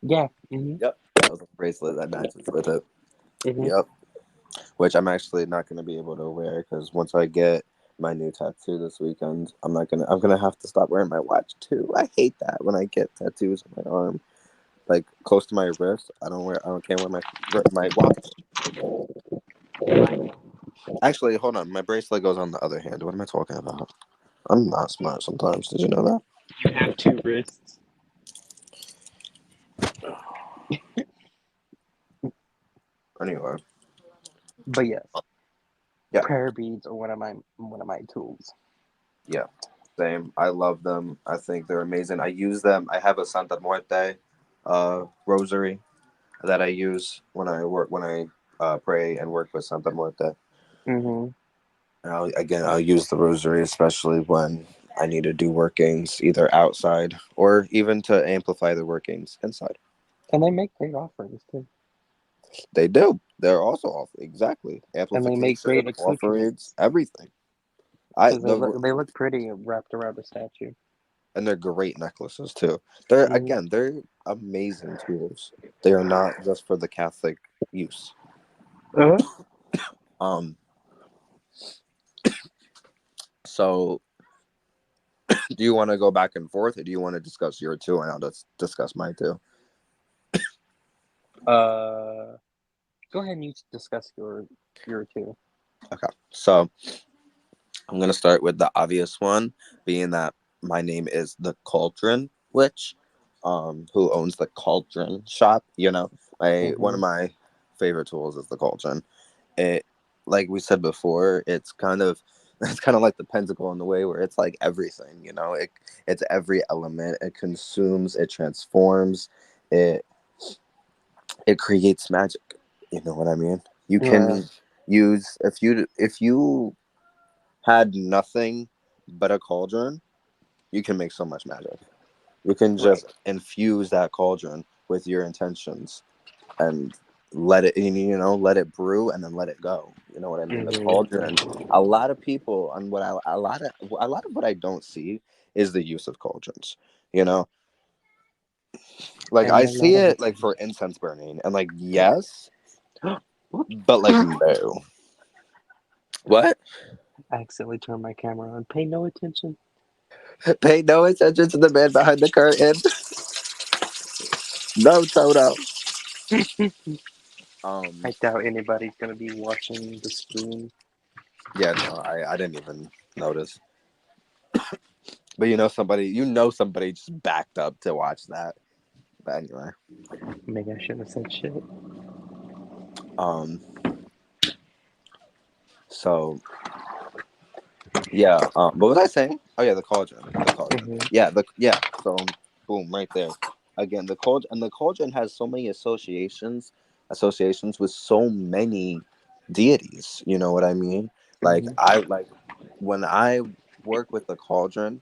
Yeah. Mm-hmm. I also have a bracelet that matches with it. Mm-hmm. Yep. Which I'm actually not going to be able to wear because once I get my new tattoo this weekend, I'm gonna have to stop wearing my watch too. I hate that when I get tattoos on my arm, like close to my wrist. I don't can't wear my watch. Actually, hold on, my bracelet goes on the other hand. What am I talking about? I'm not smart sometimes. Did you know that? You have two wrists. Anyway, But yes, yeah, prayer beads are one of my tools. yeah, same. I love them. I think they're amazing. I use them. I have a Santa Muerte rosary that I use when I pray and work with Santa Muerte. Mm-hmm. And I'll use the rosary especially when I need to do workings either outside or even to amplify the workings inside. And they make great offerings too. They do. They're also off exactly And they make amplification, great offerings, accoutrements everything. I because they look pretty wrapped around a statue. and they're great necklaces too. They're Mm-hmm. again they're amazing tools. They are not just for the Catholic use. Uh-huh. Um. So do you want to go back and forth, or do you want to discuss your two, and I'll just discuss mine too? Uh, Go ahead and you discuss your two. Okay. So I'm gonna start with the obvious one, being that my name is the Cauldron Witch, who owns the Cauldron shop. You know, my one Mm-hmm. of my favorite tools is the Cauldron. It, like we said before, it's kind of it's kind of like the pentacle in the way where it's like everything. You know, it's every element. It consumes. It transforms. It it creates magic. You know what I mean? You Yeah. can use if you had nothing but a cauldron, you can make so much magic. You can Right. just infuse that cauldron with your intentions and let it let it brew and then let it go. You know what I mean? The Mm-hmm. cauldron. A lot of people and what I a lot of what I don't see is the use of cauldrons. You know, like And I a lot see of it it's like for incense burning and like yes, Oops. but like no. What? I accidentally turned my camera on. Pay no attention. Pay no attention to the man behind the curtain. No, Toto. Um, I doubt anybody's gonna be watching the screen. yeah, no, I didn't even notice. But somebody just backed up to watch that. But anyway, Maybe I shouldn't have said shit. um, so yeah, what was I saying? Oh yeah, the cauldron. Mm-hmm. Yeah. So boom, right there. Again, the cauldron has so many associations with so many deities. You know what I mean? Like Mm-hmm. I like when I work with the cauldron.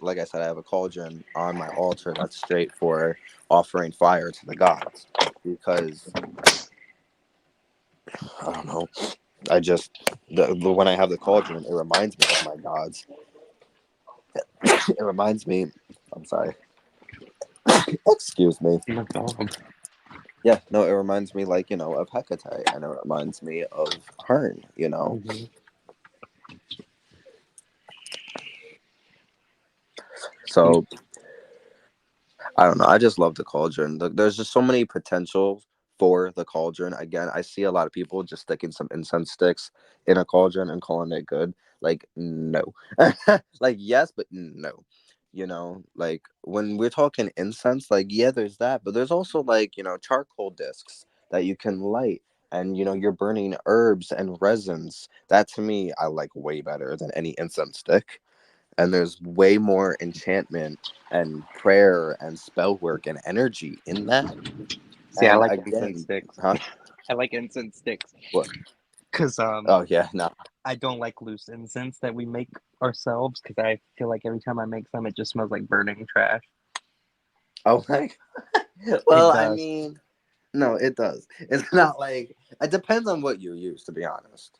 like I said, I have a cauldron on my altar that's straight for offering fire to the gods, because I don't know. I just when I have the cauldron, it reminds me of my gods. It reminds me. I'm sorry. Excuse me. Oh my god. Yeah, no, it reminds me, like, of Hecate, and it reminds me of Hearn. Hmm. So I don't know. I just love the cauldron. There's just so many potential for the cauldron. Again, I see a lot of people just sticking some incense sticks in a cauldron and calling it good. Like, no. Like, yes, but no. Like, when we're talking incense, like, yeah, there's that, but there's also, like, charcoal discs that you can light. And you're burning herbs and resins. That, to me, I like way better than any incense stick. And there's way more enchantment and prayer and spell work and energy in that. See, I And like incense again, sticks. huh? I like incense sticks What? because Oh yeah, no. I don't like loose incense that we make ourselves because I feel like every time I make some, it just smells like burning trash. Oh my. It Well, I does. mean, no, it does. It's not like it depends on what you use, to be honest.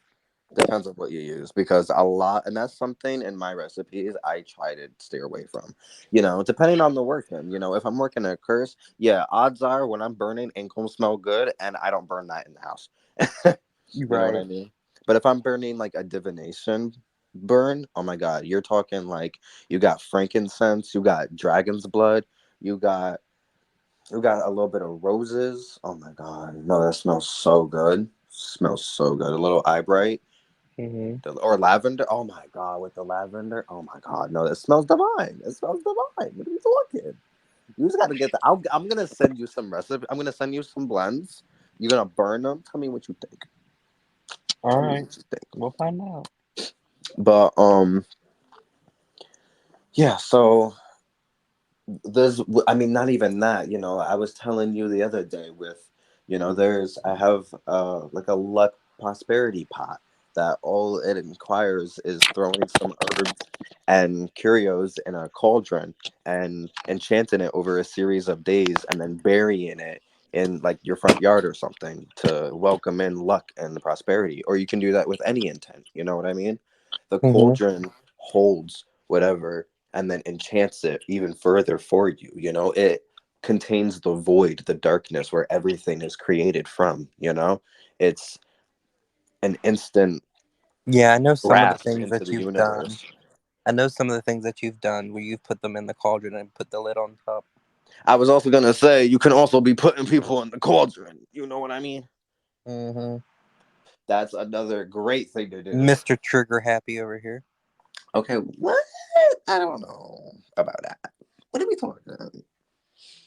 Depends on what you use, because a lot, and that's something in my recipes I try to steer away from. Depending on the working. If I'm working a curse, yeah, odds are when I'm burning, ain't gonna smell good, and I don't burn that in the house. You're You know what I right. mean? But if I'm burning like a divination burn, oh my god, you're talking like you got frankincense, you got dragon's blood, you got you got a little bit of roses. Oh my god, no, that smells so good. Smells so good. A little eyebright Hmm. or lavender. Oh my god, with the lavender. Oh my god, no, it smells divine. It smells divine. What are you talking? You just got to get the. I'm gonna send you some recipe. I'm gonna send you some blends. You're gonna burn them. Tell me what you think. All Tell me right, what you think. we'll find out. But yeah. So I mean, not even that. I was telling you the other day with, I have like a luck prosperity pot that all it requires is throwing some herbs and curios in a cauldron and enchanting it over a series of days, and then burying it in like your front yard or something to welcome in luck and prosperity. Or you can do that with any intent. You know what I mean? The Hmm. cauldron holds whatever, and then enchants it even further for you. It contains the void, the darkness where everything is created from. It's an instant Yeah, I know some of the grasp things into that the you've done. universe. I know some of the things that you've done where you've put them in the cauldron and put the lid on top. I was also gonna say you can also be putting people in the cauldron. You know what I mean? Hmm. That's another great thing to do. Mr. Trigger Happy over here. Okay, what? I don't know about that. What are we talking?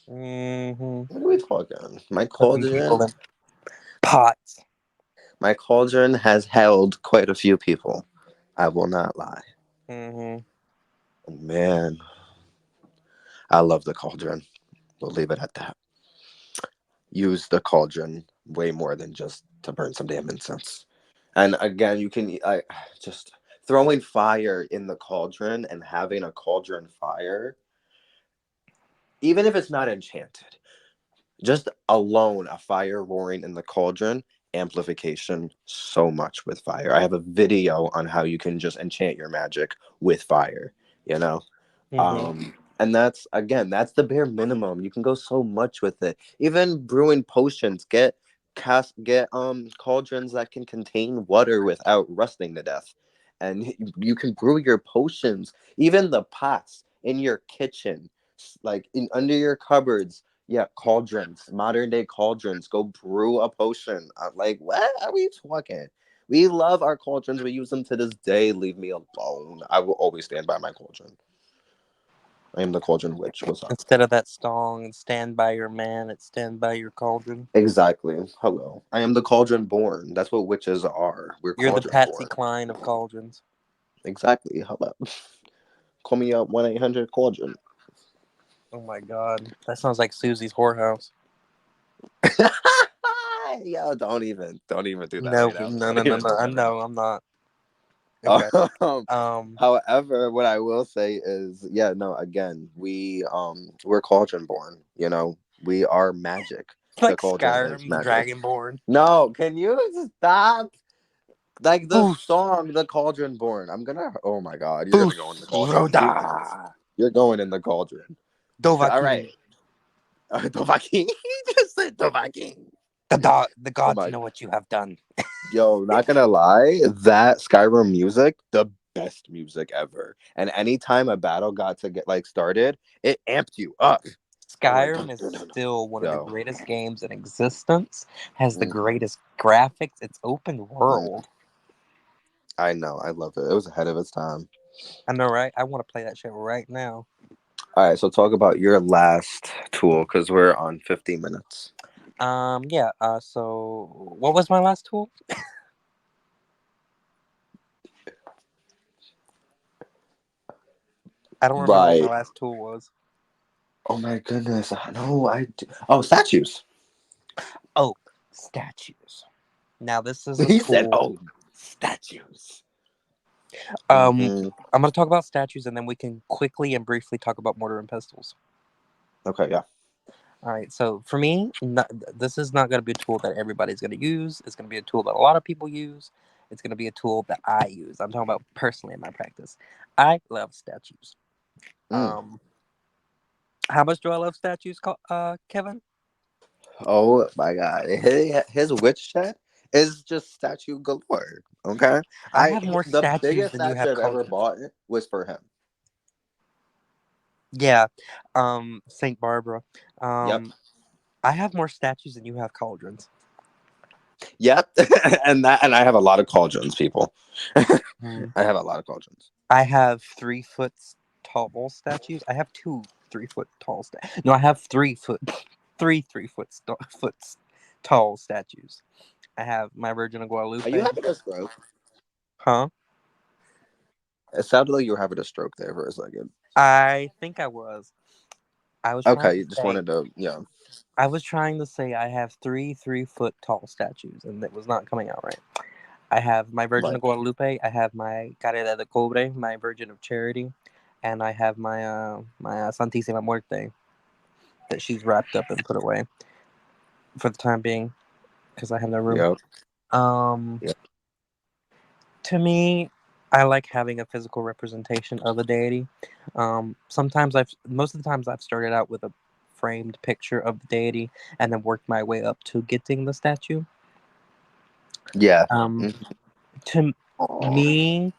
Hmm. What are we talking? My Putting people cauldron. in pots. My cauldron has held quite a few people. I will not lie. Hmm. Man, I love the cauldron. We'll leave it at that. Use the cauldron way more than just to burn some damn incense. And again, you can I just throwing fire in the cauldron and having a cauldron fire, even if it's not enchanted, just alone a fire roaring in the cauldron, amplification so much with fire. I have a video on how you can just enchant your magic with fire, you know? Hmm. And that's the bare minimum. You can go so much with it. Even brewing potions, get cauldrons that can contain water without rusting to death. And you can brew your potions, even the pots in your kitchen, like in under your cupboards. Yeah, cauldrons, modern day cauldrons. Go brew a potion. I'm like, what are we talking? We love our cauldrons. We use them to this day. Leave me alone. I will always stand by my cauldron. I am the cauldron witch. What's up? Instead of that song, stand by your man, it's stand by your cauldron. Exactly. Hello. I am the cauldron born. That's what witches are. We're You're the cauldron Patsy born. Cline of cauldrons. Exactly. Hello. Call me up 1-800 cauldron. Oh my god. That sounds like Susie's whorehouse. Yo, don't even do that No, right now. no, Don't no, no, even no. do I that right know, now. I'm not. Okay. Um, Um, however, what I will say is, yeah, no, again, we're cauldron born. We are magic. The like cauldron is Skyrim, the magic. Dragonborn. No, can you stop? Like the Boost, song, The Cauldron Born. I'm gonna. Oh my God, you're gonna go in the boost, cauldron. Roda, You're going in the cauldron. All right. Dovahkiin. Dovahkiin. He just said Dovahkiin. The Oh gods my. know what you have done. Yo, not gonna lie, that Skyrim music, the best music ever. And anytime a battle got to get like started, it amped you up. You're like, Skyrim dun, is dun, dun, dun. still one of the Yo. greatest games in existence. Has the Mhm, greatest graphics. It's open mhm. world. I know, I love it. It was ahead of its time. I know, right? I want to play that shit right now. All right, so talk about your last tool because we're on 50 minutes. Yeah. So what was my last tool? I don't remember what my Right. last tool was. Oh my goodness. I know. Oh, statues. Oh, statues. Now this is a He said, tool. "Oh, statues." Um, Hmm. I'm gonna talk about statues, and then we can quickly and briefly talk about mortar and pistols. Okay, yeah. All right. So for me, this is not gonna be a tool that everybody's gonna use. It's gonna be a tool that a lot of people use. It's gonna be a tool that I use. I'm talking about personally in my practice. I love statues. Mm. Um, how much do I love statues, Kevin? Oh my God, his witch chat is just statue galore. Okay, I have more the statues biggest than you statue have I've ever cauldrons. bought was for him. Yeah. Saint Barbara. Yep, Um, I have more statues than you have cauldrons. yep, and I have a lot of cauldrons, people. I Mm. have a lot of cauldrons. I have 3 foot tall statues. I have two 3 foot tall No, I have 3 foot, foot tall statues. I have my Virgin of Are you Guadalupe. having a stroke? Huh? It sounded like you were having a stroke there for a second. I think I was. I was trying Okay, to you just say. wanted to, yeah, I was trying to say I have 3 3 foot tall statues, and it was not coming out right. I have my Virgin right. of Guadalupe. I have my Carrera de Cobre, my Virgin of Charity, and I have my Santísima Muerte that she's wrapped up and put away for the time being because I have no room. Yep. Um, Yep. to me, I like having a physical representation of a deity. Most of the times I've started out with a framed picture of the deity and then worked my way up to getting the statue. Yeah. Um, Mhm. to Aw. me,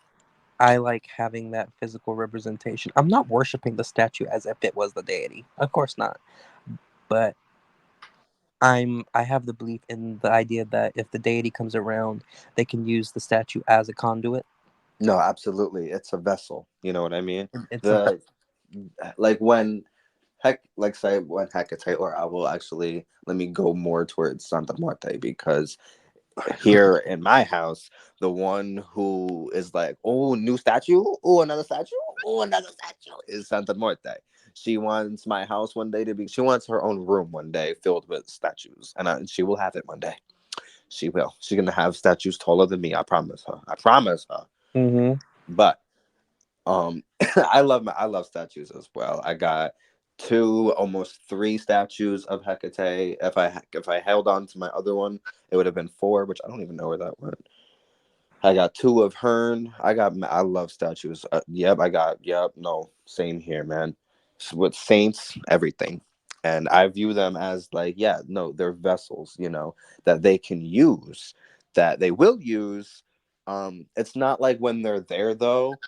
I like having that physical representation. I'm not worshiping the statue as if it was the deity, of course not. But I have the belief in the idea that if the deity comes around, they can use the statue as a conduit. No, absolutely. It's a vessel. You know what I mean? It's a The like when like say when Hecate, or I will actually let me go more towards Santa Muerte because here in my house, the one who is like, oh, new statue, oh, another statue, oh, another statue is Santa Muerte. She wants my house one day to be. She wants her own room one day filled with statues, and she will have it one day. She will. She's gonna have statues taller than me. I promise her. I promise her. hmm But I love statues as well. I got two, almost three statues of Hecate. If I held on to my other one, it would have been four, which I don't even know where that went. I got two of Hearn. I love statues. Yep, I got. Yep, no, same here, man. With saints, everything, and I view them as like, yeah, no, they're vessels, that they can use, that they will use. It's not like when they're there though.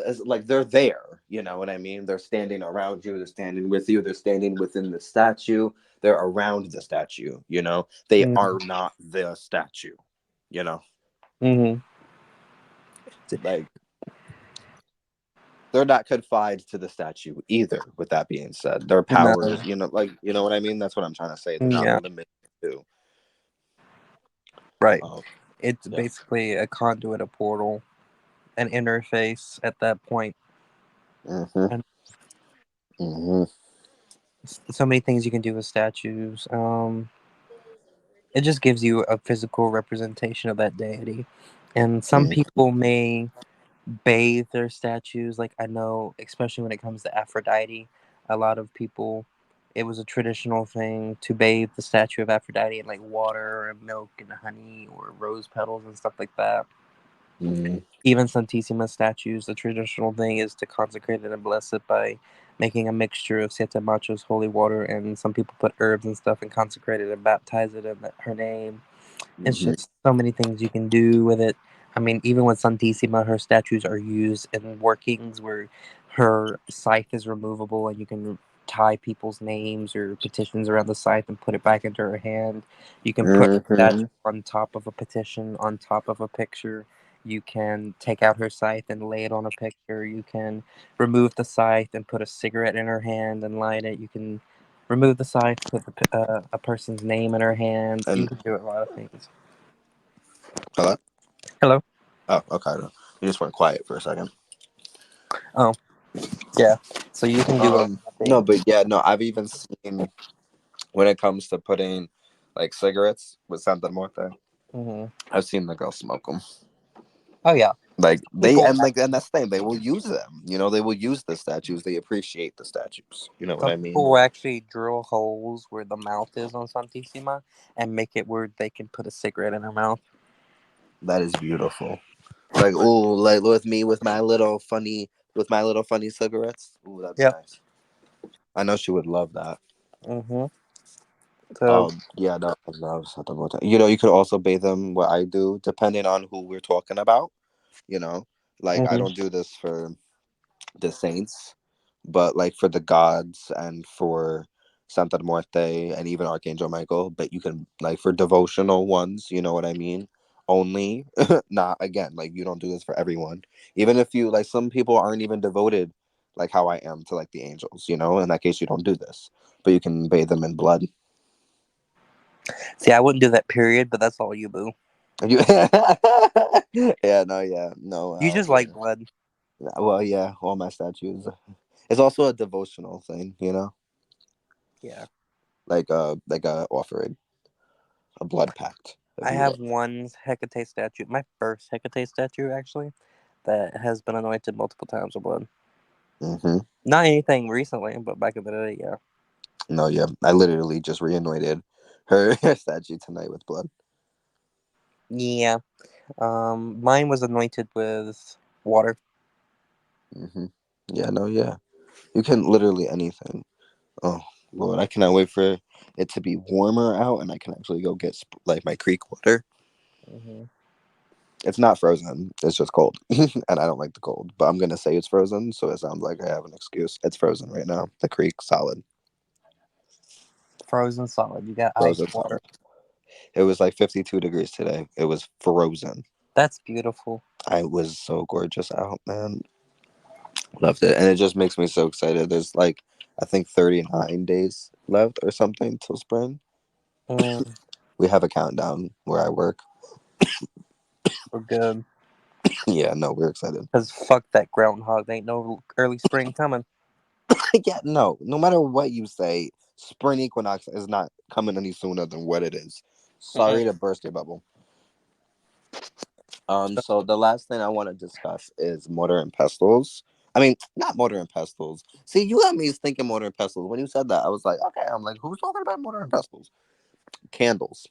It's like they're there. You know what I mean? They're standing around you. They're standing with you. They're standing within the statue. They're around the statue. They are not the statue. You know hmm like they're not confined to the statue either. With that being said, their No. powers, like what I mean. That's what I'm trying to say. They're not Yeah. limited to. Right. Um, It's yeah. basically a conduit, a portal, an interface at that point, Hmm. and Hmm. so many things you can do with statues. It just gives you a physical representation of that deity. And some Mm, people may bathe their statues. Like I know, especially when it comes to Aphrodite, a lot of people. It was a traditional thing to bathe the statue of Aphrodite in like water and milk and honey or rose petals and stuff like that. mm, Even Santissima statues, the traditional thing is to consecrate it and bless it by making a mixture of Santa Macho's holy water, and some people put herbs and stuff and consecrate it and baptize it in her name. It's mhm, just so many things you can do with it. I mean, even with Santissima, her statues are used in workings where her scythe is removable and you can tie people's names or petitions around the scythe and put it back into her hand. You can put her statue mhm. on top of a petition, on top of a picture. You can take out her scythe and lay it on a picture. You can remove the scythe and put a cigarette in her hand and light it. You can remove the scythe, put a person's name in her hand. You And can do a lot of things. hello. Hello. Oh, okay. You just went quiet for a second. Oh, yeah. So you can do a lot of No, things. but yeah, no. I've even seen when it comes to putting like cigarettes with Santa Muerte. Hmm. I've seen the girls smoke them. Oh yeah. Like they People and like and that's the thing. They will use them. You know, they will use the statues. They appreciate the statues. You know what some I people mean? will actually drill holes where the mouth is on Santissima and make it where they can put a cigarette in her mouth. That is beautiful. Like oh, like with my little funny cigarettes. Ooh, that'd be Yep. nice. I know she would love that. Hmm. So. Yeah, no, I love Santa Muerte. You know, you could also bathe them what I do, depending on who we're talking about. You know, like I Hmm. don't do this for the saints, but like for the gods and for Santa Muerte and even Archangel Michael. But you can like for devotional ones, you know what I mean? Only, not again, like you don't do this for everyone. Even if you like, some people aren't even devoted like how I am to like the angels. You know, in that case, you don't do this, but you can bathe them in blood. See, I wouldn't do that. Period. But that's all you, boo. You, yeah, no, yeah, no, You just yeah. like blood. Well, yeah, all my statues. It's also a devotional thing, you know, Yeah. like a offering, a blood pact, if I you will. have one Hecate statue, my first Hecate statue actually, that has been anointed multiple times with blood. Hmm. Not anything recently, but back in the day, yeah. No, yeah, I literally just reanointed her statue tonight with blood. Yeah. Mine was anointed with water. Hmm. Yeah, no, yeah, you can literally anything. Oh Lord, I cannot wait for it to be warmer out and I can actually go get like my creek water. Hmm. It's not frozen. It's just cold, and I don't like the cold. But I'm gonna say it's frozen, so it sounds like I have an excuse. It's frozen right now. The creek solid, Frozen solid. You got ice frozen water. solid. It was like 52 degrees today. It was frozen. That's beautiful. I was so gorgeous out, man. Loved it, and it just makes me so excited. There's like I think 39 days left or something till spring. Mm, We have a countdown where I work. we're good. Yeah, no, we're excited. Cause fuck that groundhog. Ain't no early spring coming. Yeah, no, no matter what you say, spring equinox is not coming any sooner than what it is. Mm-mm. Sorry to burst your bubble. So, So the last thing I want to discuss is mortar and pestles. I mean, not mortar and pestles. See, you got me thinking mortar and pestles. When you said that, I was like, okay. I'm like, who's talking about mortar and pestles? Candles.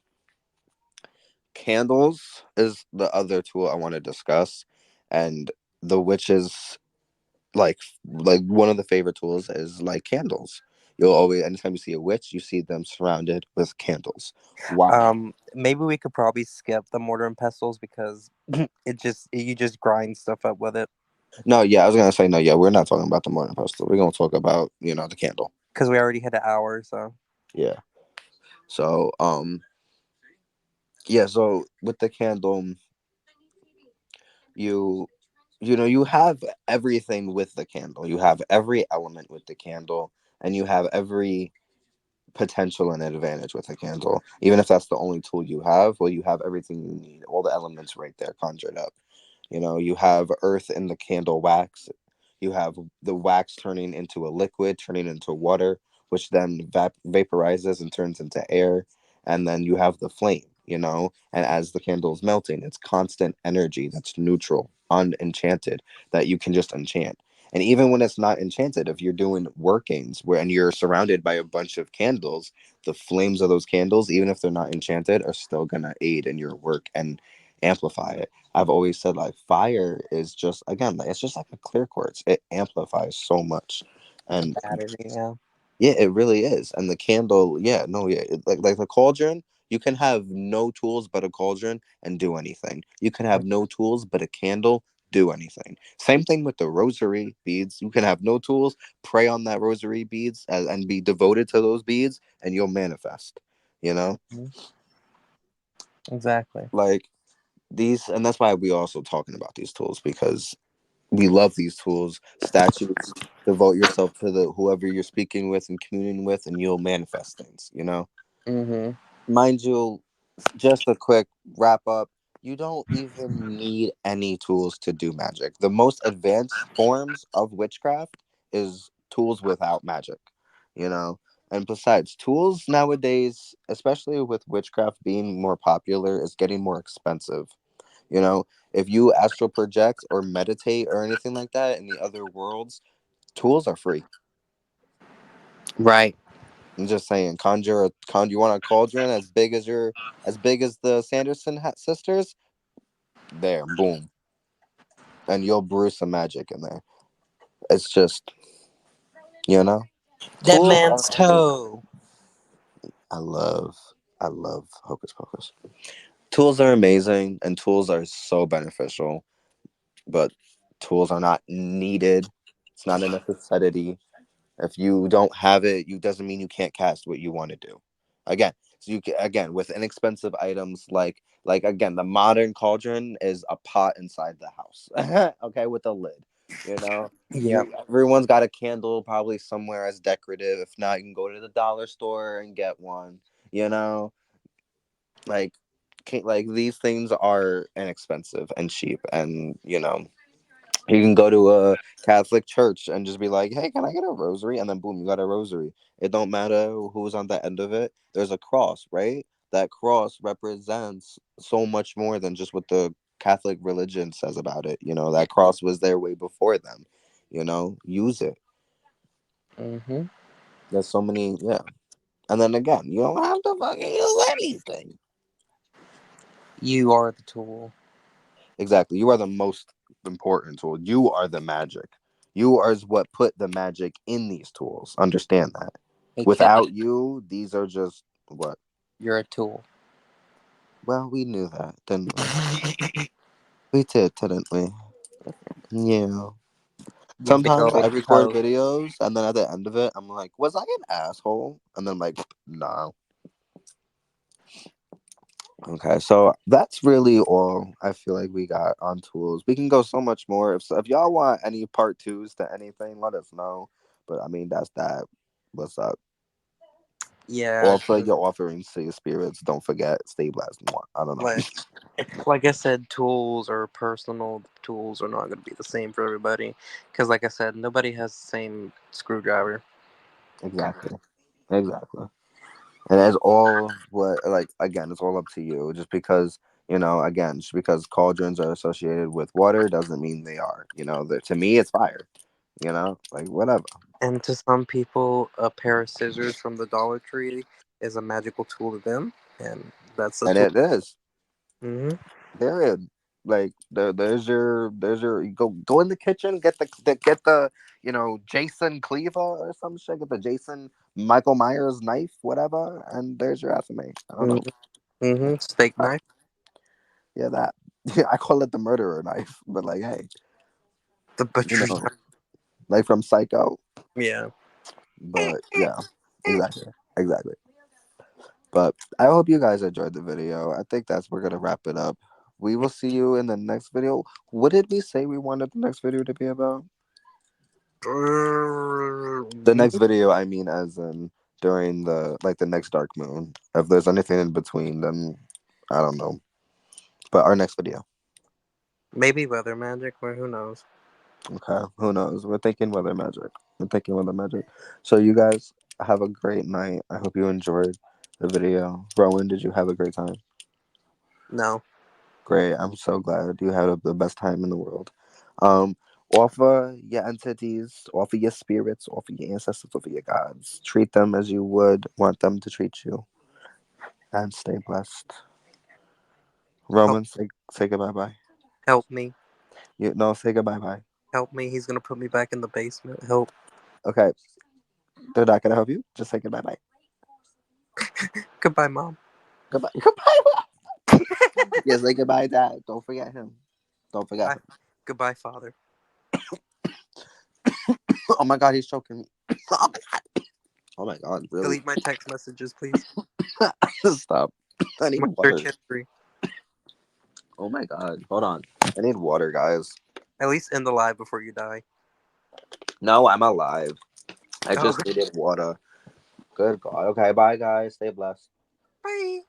Candles is the other tool I want to discuss, and the witches like one of the favorite tools is like candles. You'll always anytime you see a witch, you see them surrounded with candles. Why? maybe we could probably skip the mortar and pestles because you just grind stuff up with it. No, yeah, I was gonna say no. Yeah, we're not talking about the morning pestle. We're gonna talk about the candle. Because we already hit an hour, so. Yeah. So yeah. So with the candle, you you have everything with the candle. You have every element with the candle, and you have every potential and advantage with a candle. Even if that's the only tool you have, well, you have everything you need. All the elements right there conjured up. You have earth in the candle wax. You have the wax turning into a liquid, turning into water, which then vaporizes and turns into air. And then you have the flame. and as the candle is melting, it's constant energy that's neutral, unenchanted, that you can just enchant. And even when it's not enchanted, if you're doing workings where and you're surrounded by a bunch of candles, the flames of those candles, even if they're not enchanted, are still gonna aid in your work and amplify it. I've always said like fire is just again like it's just like a clear quartz. It amplifies so much. The And battery, yeah. yeah, it really is. And the candle, yeah, no, yeah, like the cauldron, you can have no tools but a cauldron and do anything. You can have no tools but a candle, do anything. Same thing with the rosary beads. You can have no tools, pray on that rosary beads and be devoted to those beads, and you'll manifest. You know, Mhm. Exactly. like these, and that's why we also talking about these tools because we love these tools. Statues, devote yourself to the whoever you're speaking with and communing with, and you'll manifest things. Mm-hmm. Mind you, just a quick wrap up. You don't even need any tools to do magic. The most advanced forms of witchcraft is tools without magic, you know? And besides, tools nowadays, especially with witchcraft being more popular, is getting more expensive. You know, if you astral project or meditate or anything like that in the other worlds, tools are free. Right. I'm just saying, you want a cauldron as big as the Sanderson sisters? There, boom, and you'll brew some magic in there. It's just, you know, That tools man's are amazing. toe. I love, I love Hocus Pocus. Tools are amazing, and tools are so beneficial, but tools are not needed. It's not a necessity. If you don't have it, you doesn't mean you can't cast what you want to do. Again, so again with inexpensive items like again the modern cauldron is a pot inside the house, okay, with a lid. You know, Yep. you everyone's got a candle probably somewhere as decorative. If not, you can go to the dollar store and get one. You know, like like these things are inexpensive and cheap, and you can go to a Catholic church and just be like, "Hey, can I get a rosary?" And then boom, you got a rosary. It don't matter who's on the end of it. There's a cross, right? That cross represents so much more than just what the Catholic religion says about it. That cross was there way before them. Use it. Mm-hmm. There's so many, yeah. And then again, you don't have to fucking use anything. You are the tool. Exactly. You are the most important tool. You are the magic. You are what put the magic in these tools. Understand that. AKA, Without you, these are just what? you're a tool. Well, we knew that, didn't we? We did, didn't we? Yeah. You big Sometimes old I record toad. videos and then at the end of it, I'm like, was I an asshole? And then I'm like, no. Okay, so that's really all I feel like we got on tools. We can go so much more. If y'all want any part twos to anything, let us know. But I mean, that's that. What's up? Yeah, Also, 'cause your offerings to your spirits. Don't forget, stay blessed. Mwah. I don't know. like like I said, tools are personal. Tools are not going to be the same for everybody. Because like I said, nobody has the same screwdriver. Exactly. Exactly. And it's all what like again, it's all up to you. Just because again, just because cauldrons are associated with water doesn't mean they are. To me, it's fire. Like whatever. And to some people, a pair of scissors from the Dollar Tree is a magical tool to them, and that's a And tool. it is. Hmm. Period. Like there's your you go in the kitchen, get the Jason Cleaver or some shit, get the Jason Michael Myers knife, whatever, and there's your affirmation. I don't Hmm. know. Hmm. Steak Ah, knife. yeah, that. I call it the murderer knife, but like, hey, The you butcher's know, knife. like from Psycho. Yeah. But yeah, exactly, exactly. But I hope you guys enjoyed the video. I think we're gonna wrap it up. We will see you in the next video. What did we say we wanted the next video to be about? The next video, I mean, as in during the next dark moon. If there's anything in between, then I don't know. But our next video. Maybe weather magic, or who knows? Okay, who knows? We're thinking weather magic. We're thinking weather magic. So you guys have a great night. I hope you enjoyed the video. Rowan, did you have a great time? No. Great. I'm so glad you had the best time in the world. Um, offer your entities, offer your spirits, offer your ancestors, offer your gods. Treat them as you would want them to treat you, and stay blessed. Help, Roman, say goodbye bye. help me. You no, say goodbye bye. Help me. He's gonna put me back in the basement. Help. Okay, they're not gonna help you. Just say goodbye bye. Goodbye, mom. Goodbye. Goodbye. Yeah, say goodbye, dad. Don't forget him. Don't forget Bye. him. Goodbye, father. Oh my god, he's choking me. Oh my god, really? Delete my text messages, please. Stop. I need My search water. history. Oh my god, hold on. I need water, guys. At least end the live before you die. No, I'm alive. I Oh, just needed water. Good god. Okay, bye, guys. Stay blessed. bye.